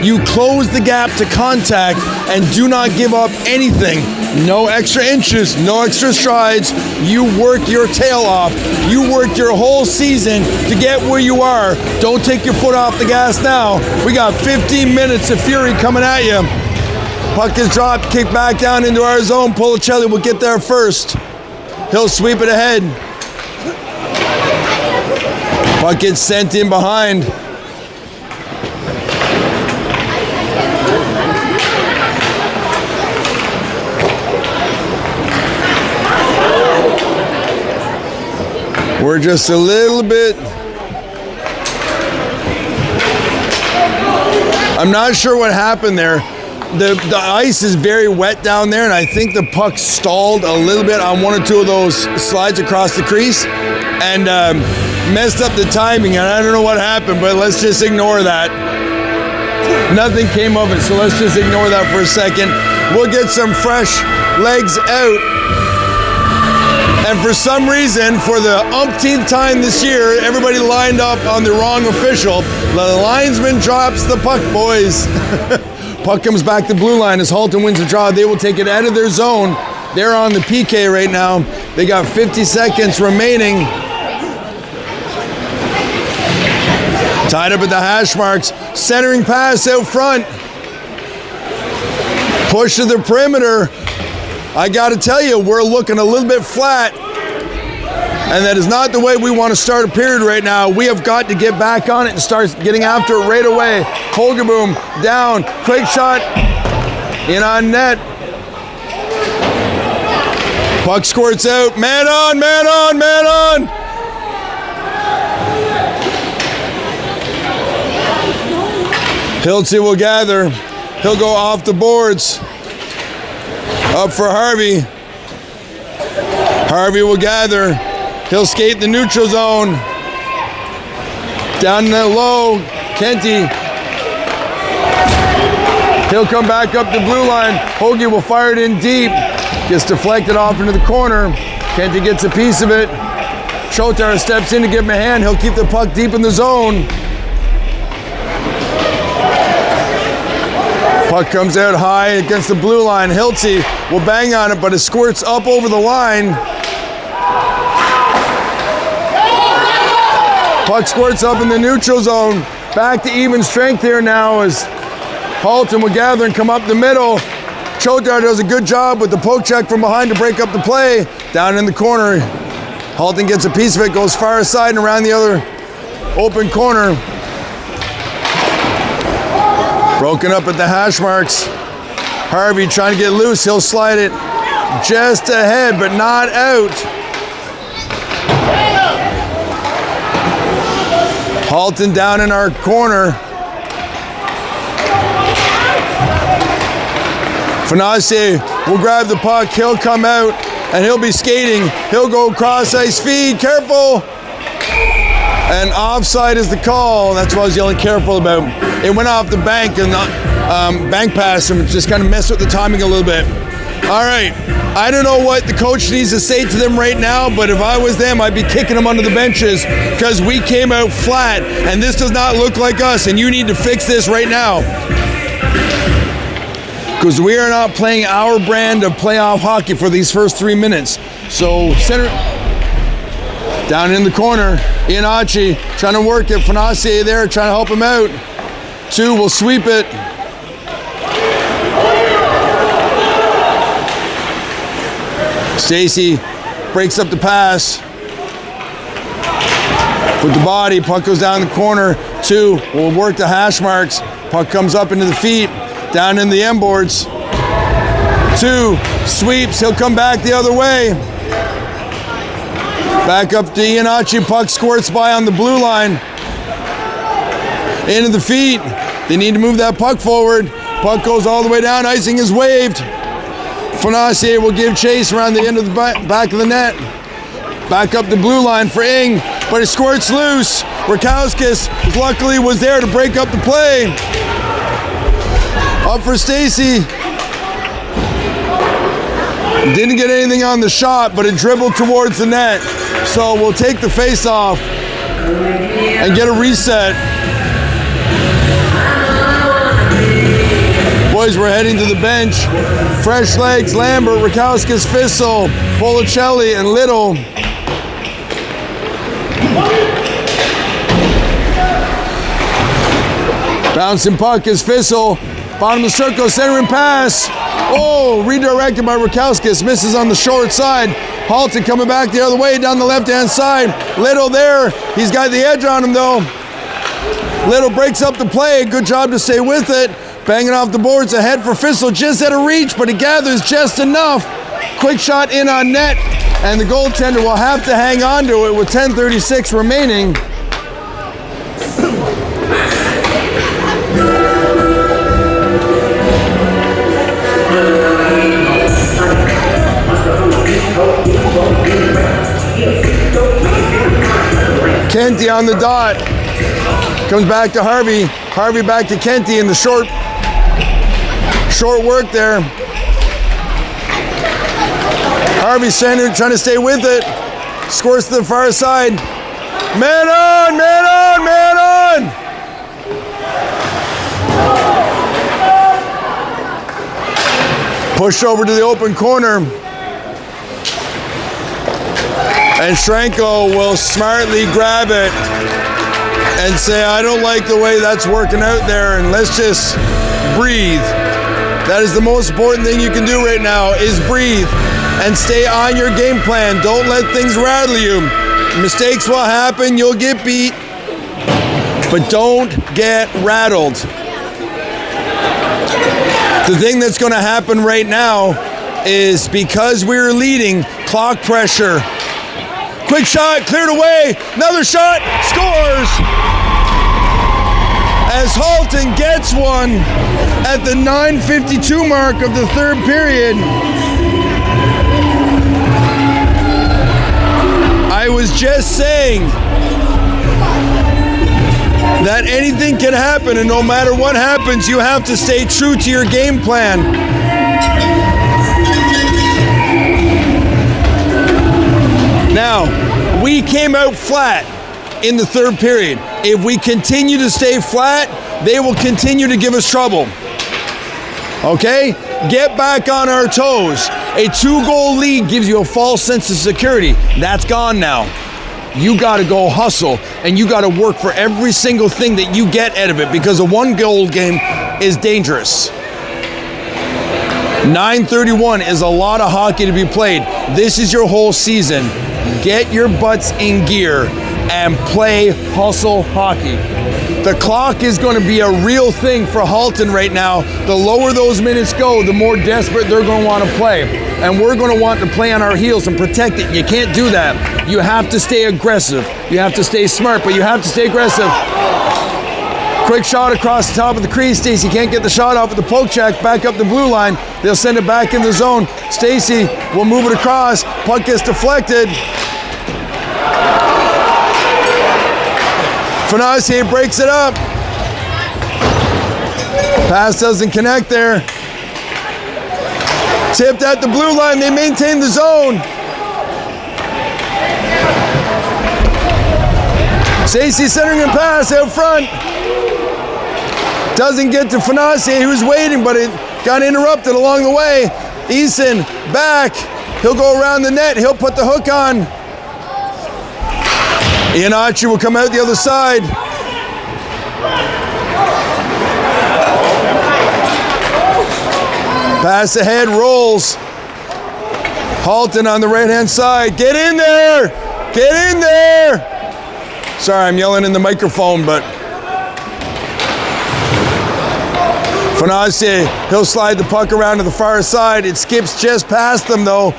You close the gap to contact and do not give up anything. No extra inches, no extra strides. You work your tail off. You work your whole season to get where you are. Don't take your foot off the gas now. We got 15 minutes of fury coming at you. Puck is dropped, kicked back down into our zone. Policelli will get there first. He'll sweep it ahead. Puck gets sent in behind. We're just a little bit. I'm not sure what happened there. The ice is very wet down there, and I think the puck stalled a little bit on one or two of those slides across the crease and messed up the timing, and I don't know what happened, but let's just ignore that. Nothing came of it, so let's just ignore that for a second. We'll get some fresh legs out. And for some reason, for the umpteenth time this year, everybody lined up on the wrong official. The linesman drops the puck, boys. Puck comes back to blue line as Halton wins the draw. They will take it out of their zone. They're on the PK right now. They got 50 seconds remaining. Tied up at the hash marks. Centering pass out front. Push to the perimeter. I got to tell you, we're looking a little bit flat. And that is not the way we want to start a period right now. We have got to get back on it and start getting after it right away. Holgerboom down, quick shot, in on net. Puck squirts out, man on, man on, man on. Hiltzy will gather. He'll go off the boards. Up for Harvey. Harvey will gather. He'll skate the neutral zone. Down the low, Kenty. He'll come back up the blue line. Hoagie will fire it in deep. Gets deflected off into the corner. Kenty gets a piece of it. Chotar steps in to give him a hand. He'll keep the puck deep in the zone. Puck comes out high against the blue line. Hiltzy will bang on it, but it squirts up over the line. Puck squirts up in the neutral zone. Back to even strength here now as Halton will gather and come up the middle. Chotar does a good job with the poke check from behind to break up the play. Down in the corner. Halton gets a piece of it, goes far side and around the other open corner. Broken up at the hash marks. Harvey trying to get loose. He'll slide it just ahead, but not out. Halton down in our corner. Fanase will grab the puck. He'll come out and he'll be skating. He'll go cross ice feed. Careful. And offside is the call. That's what I was yelling careful about. It went off the bank and bank pass and just kind of messed with the timing a little bit. All right. I don't know what the coach needs to say to them right now, but if I was them, I'd be kicking them under the benches because we came out flat and this does not look like us and you need to fix this right now. Because we are not playing our brand of playoff hockey for these first 3 minutes. So center, down in the corner, Ianacci trying to work it. Fanase there trying to help him out. 2 will sweep it. Stacy breaks up the pass. With the body, puck goes down the corner. 2 will work the hash marks. Puck comes up into the feet. Down in the end boards. 2 sweeps. He'll come back the other way. Back up to Ianacci. Puck squirts by on the blue line. Into the feet. They need to move that puck forward. Puck goes all the way down. Icing is waved. Fonacier will give chase around the end of the back of the net. Back up the blue line for Ing, but it squirts loose. Rakowskis luckily was there to break up the play. Up for Stacy. Didn't get anything on the shot, but it dribbled towards the net. So we'll take the face off and get a reset. Boys, we're heading to the bench. Fresh legs, Lambert, Rakowskis, Fissel, Policelli, and Little. Bouncing puck is Fissel. Bottom of the circle, centering pass. Oh, redirected by Rakowskis. Misses on the short side. Halton coming back the other way down the left-hand side. Little there. He's got the edge on him, though. Little breaks up the play. Good job to stay with it. Banging off the boards ahead for Fissel. Just out of reach, but he gathers just enough. Quick shot in on net. And the goaltender will have to hang on to it with 10:36 remaining. Kenty on the dot. Comes back to Harvey. Harvey back to Kenty in the short work there. Harvey center trying to stay with it. Scores to the far side. Man on, man on, man on! Push over to the open corner. And Shrenko will smartly grab it and say, I don't like the way that's working out there, and let's just breathe. That is the most important thing you can do right now, is breathe and stay on your game plan. Don't let things rattle you. Mistakes will happen, you'll get beat, but don't get rattled. The thing that's going to happen right now is, because we're leading, clock pressure. Quick shot, cleared away, another shot, scores! As Halton gets one at the 9:52 mark of the third period. I was just saying that anything can happen, and no matter what happens, you have to stay true to your game plan. Now, we came out flat in the third period. If we continue to stay flat, they will continue to give us trouble. Okay? Get back on our toes. A 2-goal lead gives you a false sense of security. That's gone now. You got to go hustle, and you got to work for every single thing that you get out of it, because a 1-goal game is dangerous. 9:31 is a lot of hockey to be played. This is your whole season. Get your butts in gear and play hustle hockey. The clock is going to be a real thing for Halton right now. The lower those minutes go, the more desperate they're going to want to play. And we're going to want to play on our heels and protect it. You can't do that. You have to stay aggressive. You have to stay smart, but you have to stay aggressive. Quick shot across the top of the crease. Stacy can't get the shot off with the poke check. Back up the blue line. They'll send it back in the zone. Stacy will move it across. Puck gets deflected. Fonacier breaks it up. Pass doesn't connect there. Tipped at the blue line. They maintain the zone. Stacy centering and pass out front. Doesn't get to Fonacier, who's waiting, but it got interrupted along the way. Eason back. He'll go around the net. He'll put the hook on. Iannacci will come out the other side. Pass ahead, rolls. Halton on the right-hand side. Get in there! Get in there! Sorry, I'm yelling in the microphone, but Fonacier, he'll slide the puck around to the far side. It skips just past them, though.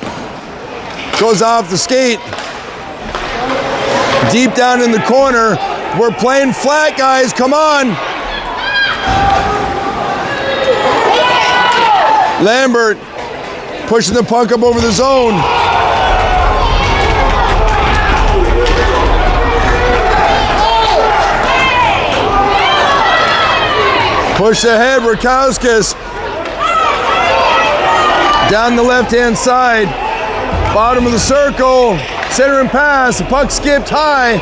Goes off the skate. Deep down in the corner, We're playing flat, guys. Come on. Lambert pushing the puck up over the zone. Push ahead, Rakowskis. Down the left-hand side. Bottom of the circle. Center and pass. The puck skipped high.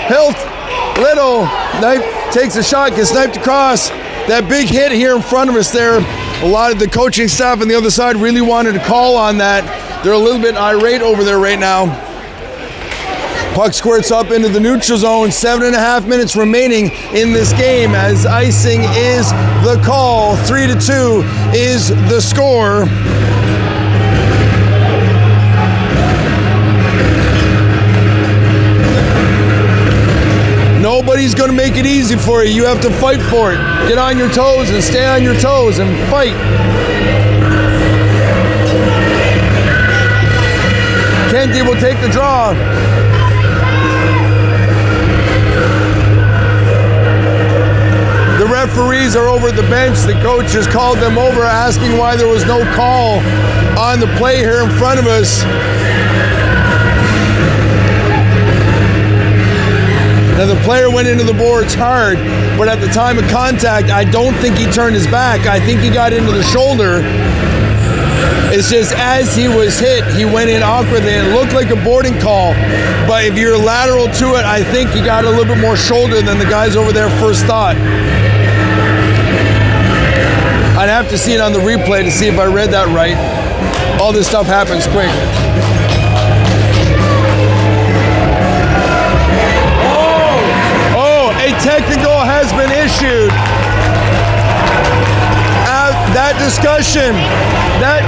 Hilt, Little, knife, takes a shot, gets sniped across. That big hit here in front of us there. A lot of the coaching staff on the other side really wanted to call on that. They're a little bit irate over there right now. Puck squirts up into the neutral zone. 7.5 minutes remaining in this game as icing is the call. 3-2 is the score. Nobody's going to make it easy for you. You have to fight for it. Get on your toes and stay on your toes and fight. Kenty will take the draw. The referees are over at the bench. The coach has called them over asking why there was no call on the play here in front of us. Now the player went into the boards hard, but at the time of contact, I don't think he turned his back. I think he got into the shoulder. It's just as he was hit, he went in awkwardly and it looked like a boarding call. But if you're lateral to it, I think he got a little bit more shoulder than the guys over there first thought. I'd have to see it on the replay to see if I read that right. All this stuff happens quick. A technical has been issued. That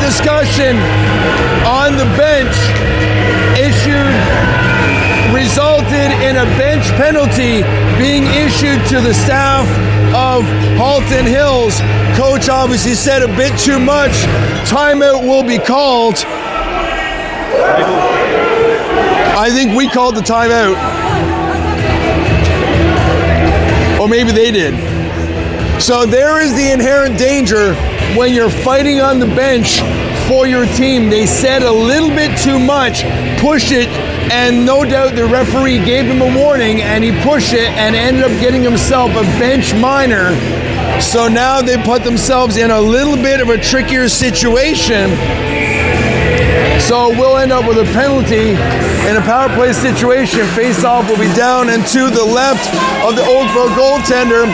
discussion on the bench resulted in a bench penalty being issued to the staff of Halton Hills. Coach obviously said a bit too much. Timeout will be called. I think we called the timeout. Or maybe they did. So there is the inherent danger when you're fighting on the bench for your team. They said a little bit too much, pushed it, and no doubt the referee gave him a warning and he pushed it and ended up getting himself a bench minor. So now they put themselves in a little bit of a trickier situation. So we'll end up with a penalty in a power play situation. Face-off will be down and to the left of the Oakville goaltender.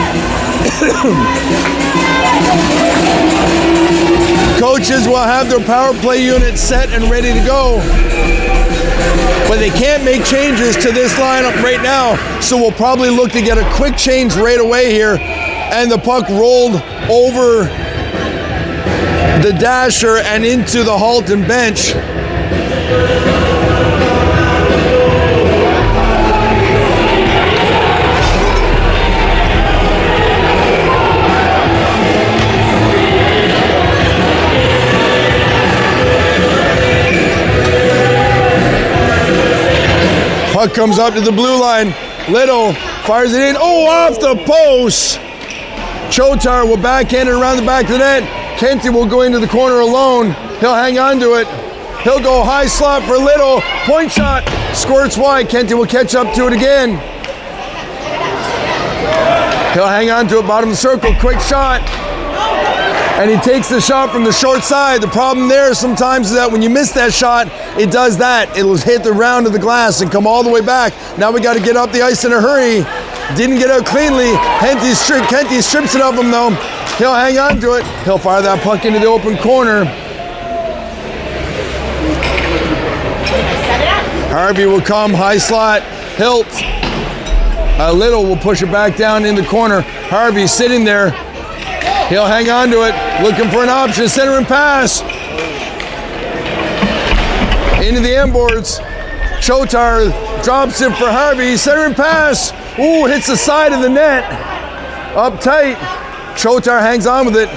Coaches will have their power play unit set and ready to go. But they can't make changes to this lineup right now. So we'll probably look to get a quick change right away here. And the puck rolled over the dasher and into the Halton bench. Puck comes up to the blue line. Little fires it in. Oh, off the post. Chotar will backhand it around the back of the net. Kenty will go into the corner alone. He'll hang on to it. He'll go high slot for Little. Point shot. Squirts wide. Kenty will catch up to it again. He'll hang on to it. Bottom of the circle. Quick shot. And he takes the shot from the short side. The problem there sometimes is that when you miss that shot, it does that. It'll hit the round of the glass and come all the way back. Now we got to get up the ice in a hurry. Didn't get out cleanly. Kenty strips it of him though. He'll hang on to it. He'll fire that puck into the open corner. Harvey will come, high slot. Hilt. Little will push it back down in the corner. Harvey sitting there. He'll hang on to it, looking for an option. Center and pass. Into the end boards. Chotar drops it for Harvey. Center and pass. Ooh, hits the side of the net. Up tight. Chotar hangs on with it.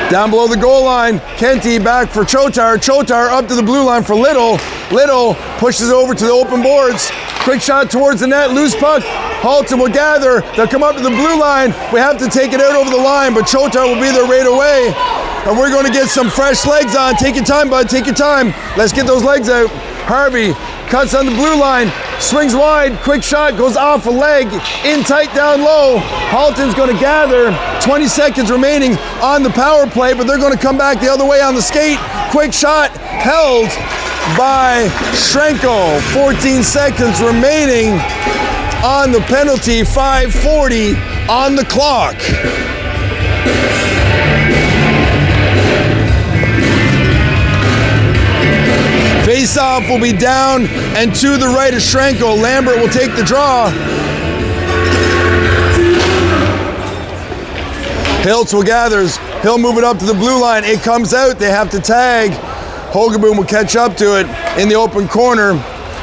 Down below the goal line. Kenty back for Chotar. Chotar up to the blue line for Little. Little pushes over to the open boards. Quick shot towards the net, loose puck. Halton will gather. They'll come up to the blue line. We have to take it out over the line, but Chota will be there right away. And we're going to get some fresh legs on. Take your time, bud. Take your time. Let's get those legs out. Harvey cuts on the blue line, swings wide. Quick shot goes off a leg, in tight, down low. Halton's going to gather. 20 seconds remaining on the power play, but they're going to come back the other way on the skate. Quick shot held by Schrenkel. 14 seconds remaining on the penalty. 5:40 on the clock. Face-off will be down and to the right of Schrenkel. Lambert will take the draw. Hiltz will gathers. He'll move it up to the blue line. It comes out. They have to tag. Hogaboom will catch up to it in the open corner.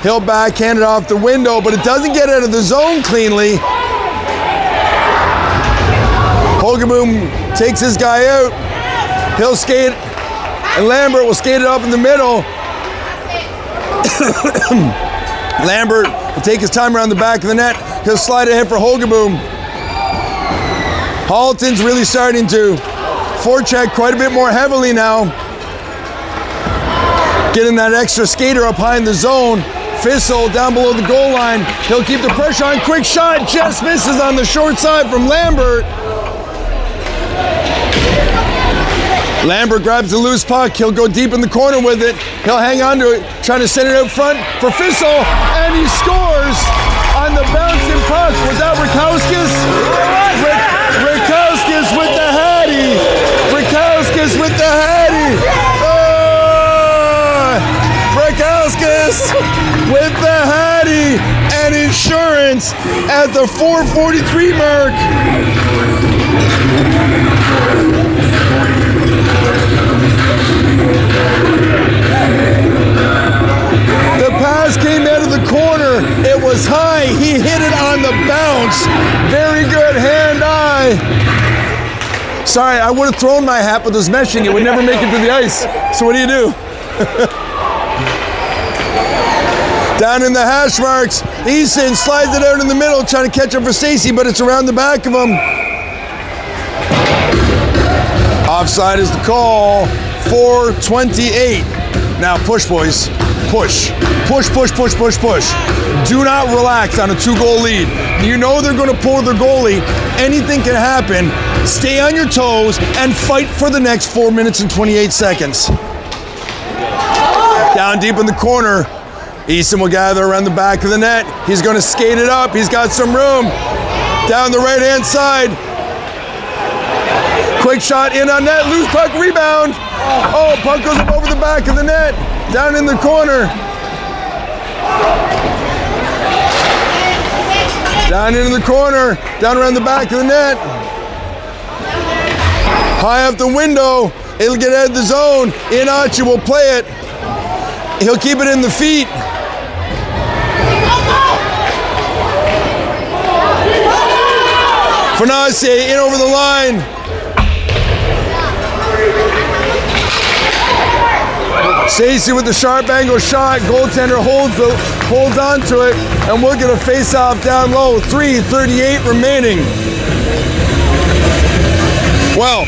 He'll backhand it off the window, but it doesn't get out of the zone cleanly. Hogaboom takes his guy out. He'll skate, and Lambert will skate it up in the middle. Lambert will take his time around the back of the net. He'll slide ahead for Hogaboom. Halton's really starting to forecheck quite a bit more heavily now. Getting that extra skater up high in the zone. Fissel down below the goal line. He'll keep the pressure on. Quick shot just misses on the short side from Lambert. Lambert grabs the loose puck. He'll go deep in the corner with it. He'll hang on to it, trying to send it out front for Fissel, and he scores on the bouncing puck. Was that Rakowskis? Rakowskis with the Hattie. Rakowskis with the Hattie. Rakowskis with the Hattie and insurance at the 4:43 mark. The pass came out of the corner. It was high. He hit it on the bounce. Very good hand-eye. Sorry, I would have thrown my hat, but there's meshing. It would never make it to the ice. So what do? Down in the hash marks, Easton slides it out in the middle, trying to catch up for Stacy, but it's around the back of him. Offside is the call. 4:28. Now push, boys. Push. Push, push, push, push, push. Do not relax on a 2-goal lead. You know they're going to pull their goalie. Anything can happen. Stay on your toes and fight for the next 4 minutes and 28 seconds. Down deep in the corner. Easton will gather around the back of the net. He's going to skate it up. He's got some room. Down the right-hand side. Quick shot in on net. Loose puck, rebound. Oh, puck goes up over the back of the net. Down in the corner. Down into the corner. Down around the back of the net. High up the window. It'll get out of the zone. Inachi will play it. He'll keep it in the feet. Fonacier in over the line. Stacey with the sharp angle shot. Goaltender holds on to it, and we'll get a face-off down low. 3:38 remaining. Well,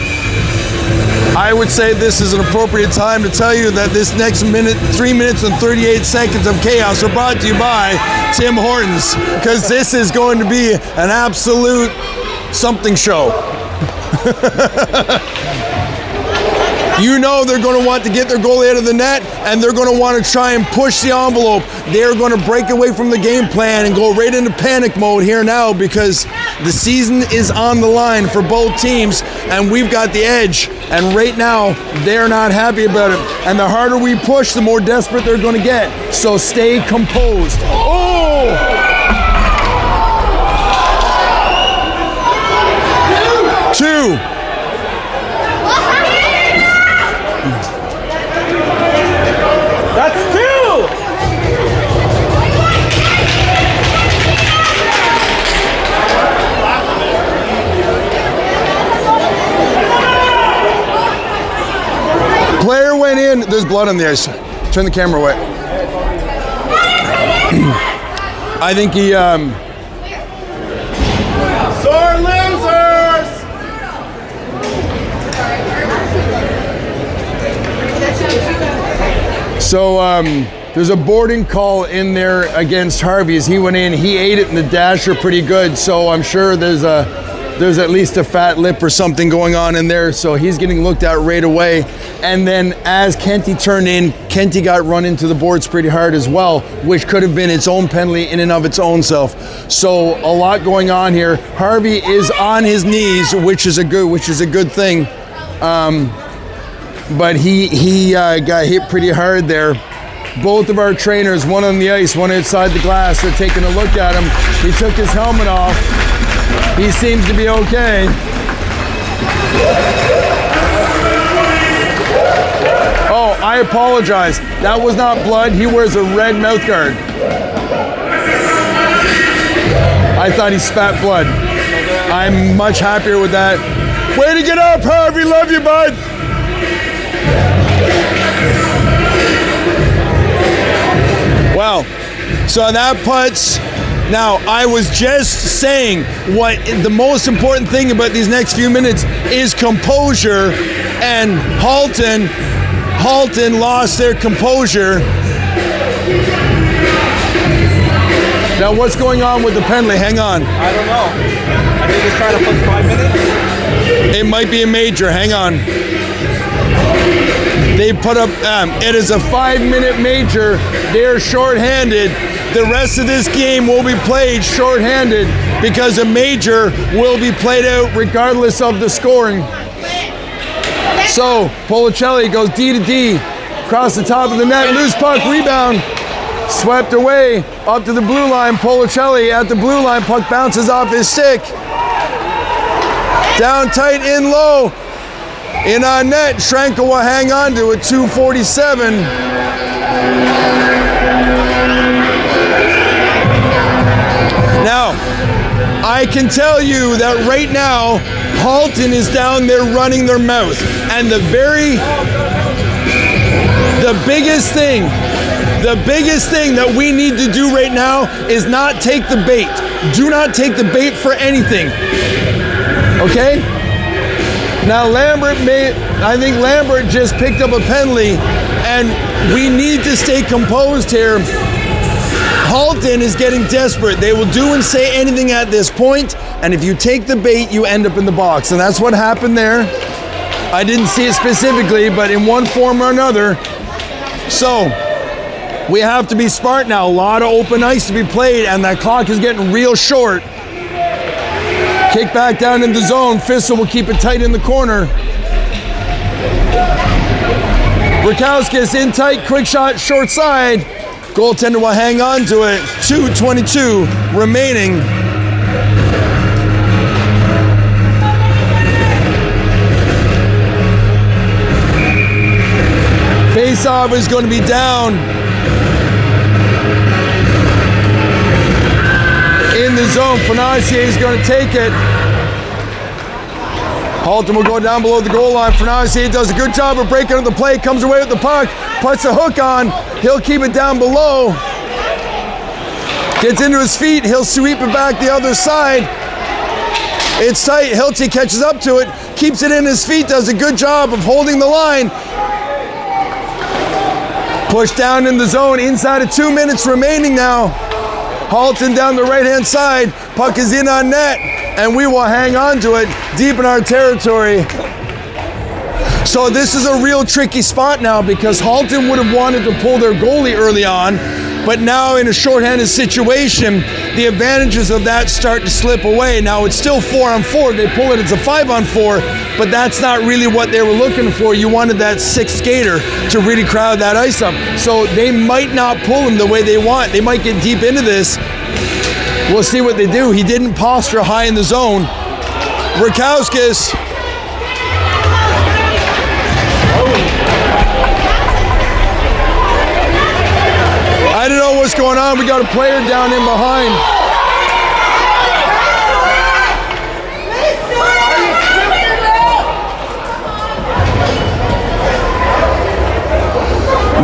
I would say this is an appropriate time to tell you that this next minute, 3 minutes and 38 seconds of chaos are brought to you by Tim Hortons, because this is going to be an absolute something show. You know they're going to want to get their goalie out of the net, and they're going to want to try and push the envelope. They're going to break away from the game plan and go right into panic mode here now, because the season is on the line for both teams, and we've got the edge. And right now, they're not happy about it. And the harder we push, the more desperate they're going to get. So stay composed. Oh! Two. That's 2! Player went in. There's blood on the ice. Turn the camera away. I think he, Sore losers! so there's a boarding call in there against Harvey as he went in. He ate it in the dasher pretty good, so I'm sure there's at least a fat lip or something going on in there, so he's getting looked at right away. And then as Kenty turned in, Kenty got run into the boards pretty hard as well, which could have been its own penalty in and of its own self. So a lot going on here. Harvey is on his knees, which is a good thing. But he got hit pretty hard there. Both of our trainers, one on the ice, one outside the glass, are taking a look at him. He took his helmet off. He seems to be okay. Oh, I apologize. That was not blood. He wears a red mouth guard. I thought he spat blood. I'm much happier with that. Way to get up, Harvey. Love you, bud. Wow. So that puts... Now, I was just saying what the most important thing about these next few minutes is composure, and Halton lost their composure. Now, what's going on with the penalty? Hang on. I don't know. I think he's trying to put 5 minutes. It might be a major. Hang on. They put up, it is a 5-minute major. They're shorthanded. The rest of this game will be played shorthanded because a major will be played out regardless of the scoring. So, Policelli goes D to D, across the top of the net, loose puck, rebound, swept away, up to the blue line. Policelli at the blue line, puck bounces off his stick. Down tight, in low, in on net, Schrenkel will hang on to it, 2:47. Now, I can tell you that right now, Halton is down there running their mouth. And the biggest thing that we need to do right now is not take the bait. Do not take the bait for anything. Okay? Now I think Lambert just picked up a penalty, and we need to stay composed here. Halton is getting desperate. They will do and say anything at this point, and if you take the bait, you end up in the box. And that's what happened there. I didn't see it specifically, but in one form or another. So, we have to be smart now. A lot of open ice to be played, and that clock is getting real short. Kick back down in the zone. Fissel will keep it tight in the corner. Rakowskis in tight, quick shot, short side. Goaltender will hang on to it. 2:22 remaining. Face-off is going to be down. In the zone, Fonacier is going to take it. Halton will go down below the goal line. Fonacier does a good job of breaking up the play, comes away with the puck, puts a hook on. He'll keep it down below. Gets into his feet, he'll sweep it back the other side. It's tight, Hilty catches up to it, keeps it in his feet, does a good job of holding the line. Pushed down in the zone, inside of 2 minutes remaining now. Halton down the right-hand side, puck is in on net, and we will hang on to it deep in our territory. So this is a real tricky spot now because Halton would have wanted to pull their goalie early on, but now in a shorthanded situation, the advantages of that start to slip away. Now it's still 4-on-4, they pull it, it's a 5-on-4, but that's not really what they were looking for. You wanted that sixth skater to really crowd that ice up. So they might not pull him the way they want. They might get deep into this. We'll see what they do. He didn't posture high in the zone. Rakowskis. I don't know what's going on. We got a player down in behind.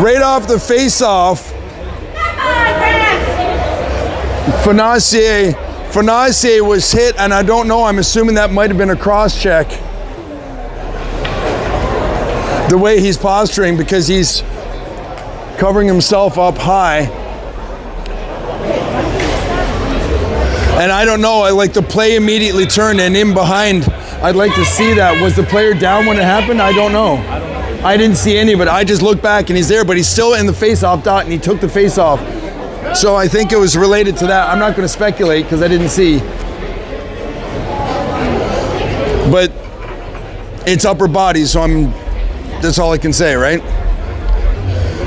Right off the face-off, Fonacier was hit, and I don't know, I'm assuming that might have been a cross check. The way he's posturing, because he's covering himself up high. And I don't know, like the play immediately turned and in behind. I'd like to see that. Was the player down when it happened? I don't know. I didn't see any of it. I just looked back and he's there, but he's still in the face-off dot and he took the face-off. So I think it was related to that. I'm not going to speculate because I didn't see. But it's upper body, so that's all I can say, right?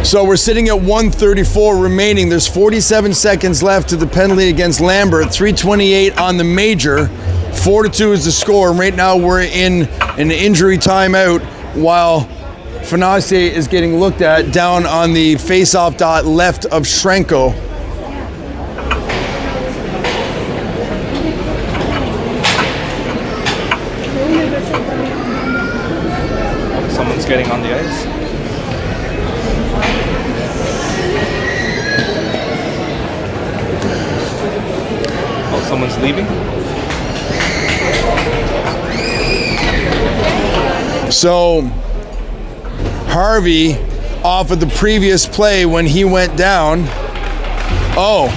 So we're sitting at 1:34 remaining. There's 47 seconds left to the penalty against Lambert. 3:28 on the major. 4-2 is the score. Right now we're in an injury timeout while Fonacier is getting looked at down on the face-off dot left of Shrenko. Someone's getting on the ice. Oh, someone's leaving. So Harvey, off of the previous play when he went down. Oh.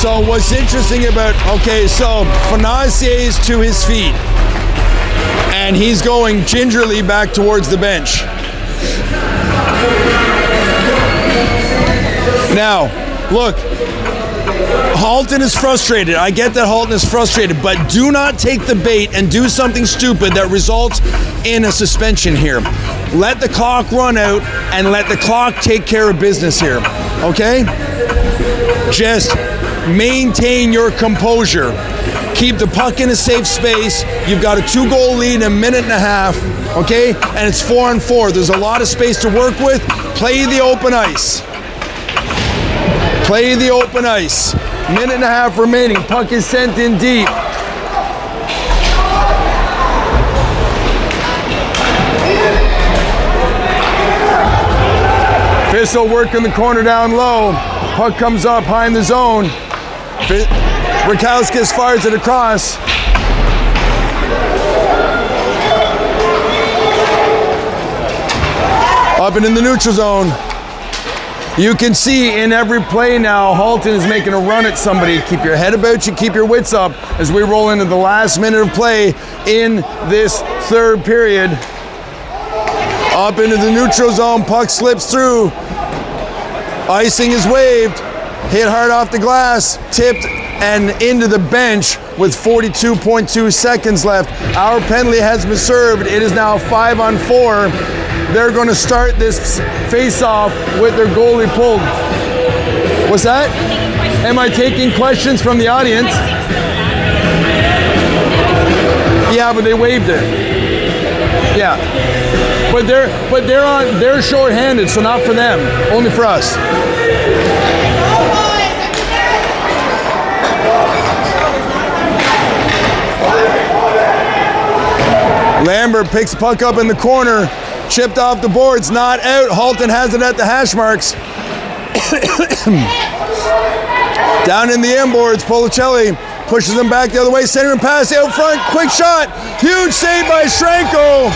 So what's interesting about, okay, so Fonacier is to his feet. And he's going gingerly back towards the bench. Now, look. Halton is frustrated. I get that Halton is frustrated, but do not take the bait and do something stupid that results in a suspension here. Let the clock run out and let the clock take care of business here, okay? Just maintain your composure. Keep the puck in a safe space. You've got a 2-goal lead in a minute and a half, okay? And it's 4-on-4. There's a lot of space to work with. Play the open ice. Play the open ice. Minute and a half remaining. Puck is sent in deep. Fissel working the corner down low. Puck comes up high in the zone. Rakowskis fires it across. Up and in the neutral zone. You can see in every play now, Halton is making a run at somebody. Keep your head about you, keep your wits up as we roll into the last minute of play in this third period. Up into the neutral zone, puck slips through. Icing is waved, hit hard off the glass, tipped and into the bench with 42.2 seconds left. Our penalty has been served. It is now 5-on-4. They're going to start this face-off with their goalie pulled. What's that? Am I taking questions from the audience? Yeah, but they waived it. Yeah, but they're short-handed, so not for them, only for us. Lambert picks the puck up in the corner. Chipped off the boards, not out. Halton has it at the hash marks. Down in the inboards, Policelli pushes them back the other way. Centering pass out front, quick shot. Huge save by Shrenko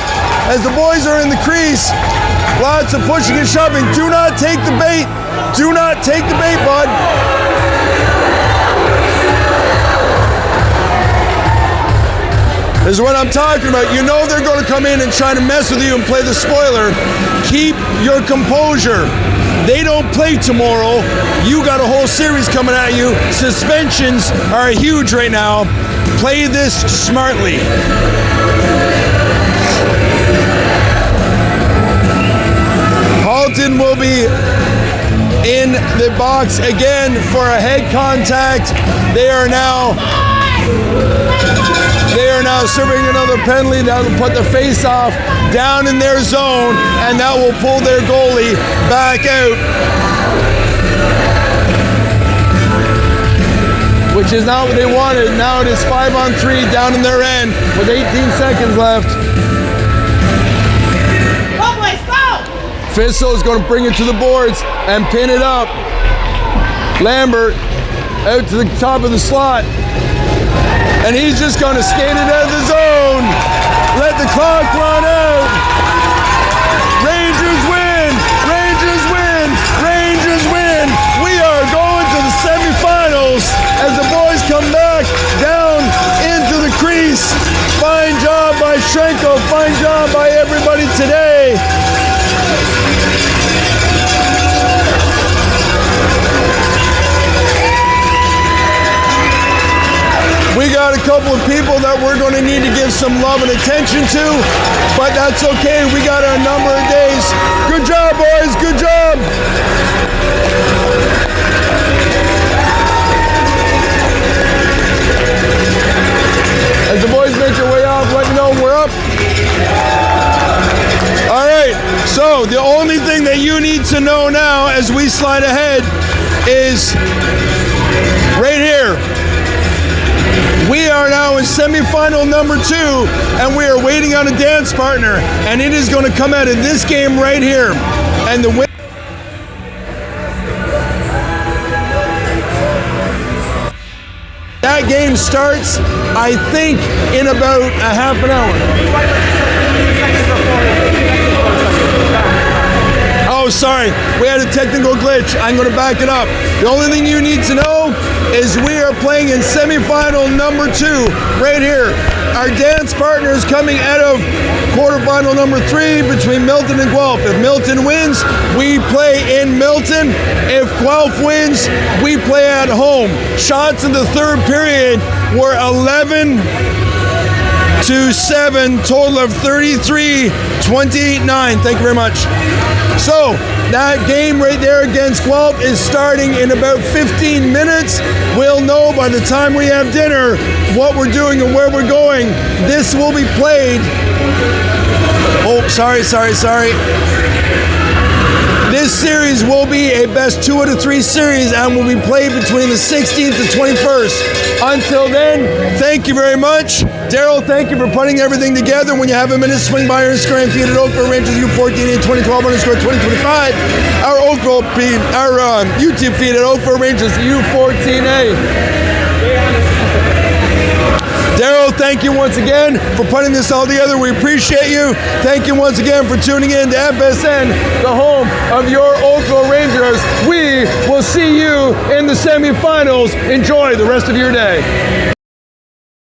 as the boys are in the crease. Lots of pushing and shoving. Do not take the bait. Do not take the bait, bud. This is what I'm talking about. You know they're going to come in and try to mess with you and play the spoiler. Keep your composure. They don't play tomorrow. You got a whole series coming at you. Suspensions are huge right now. Play this smartly. Halton will be in the box again for a head contact. They are now serving another penalty. That will put the face-off down in their zone, and that will pull their goalie back out. Which is not what they wanted. Now it is 5-on-3 down in their end with 18 seconds left. Go, boys, go! Fissel is going to bring it to the boards and pin it up. Lambert out to the top of the slot. And he's just going to skate it out of the zone. Let the clock run out. Rangers win! Rangers win! Rangers win! We are going to the semifinals as the boys come back down into the crease. Fine job by Shrenko. Fine job by everybody today. We got a couple of people that we're going to need to give some love and attention to, but that's okay. We got our number of days. Good job, boys. Good job. As the boys make their way off, let me know we're up. All right. So the only thing that you need to know now as we slide ahead is right here. We are now in semifinal number 2, and we are waiting on a dance partner, and it is going to come out of this game right here. And the win. That game starts, I think, in about a half an hour. Oh, sorry, we had a technical glitch. I'm going to back it up. The only thing you need to know is we are playing in semifinal number 2 right here. Our dance partner is coming out of quarterfinal number 3 between Milton and Guelph. If Milton wins, we play in Milton. If Guelph wins, we play at home. Shots in the third period were 11-7, total of 33-29. Thank you very much. So that game right there against Guelph is starting in about 15 minutes. We'll know by the time we have dinner what we're doing and where we're going. This will be played. Oh, sorry. This series will be a best 2 out of 3 series and will be played between the 16th and 21st. Until then, thank you very much. Daryl, thank you for putting everything together. When you have a minute, swing by our Instagram feed at Oakville Rangers U14 and 2012_2025. Our Oakville feed, our YouTube feed at Oakville Rangers U14A. Daryl, thank you once again for putting this all together. We appreciate you. Thank you once again for tuning in to FSN, the home of your Oakville Rangers. We will see you in the semifinals. Enjoy the rest of your day.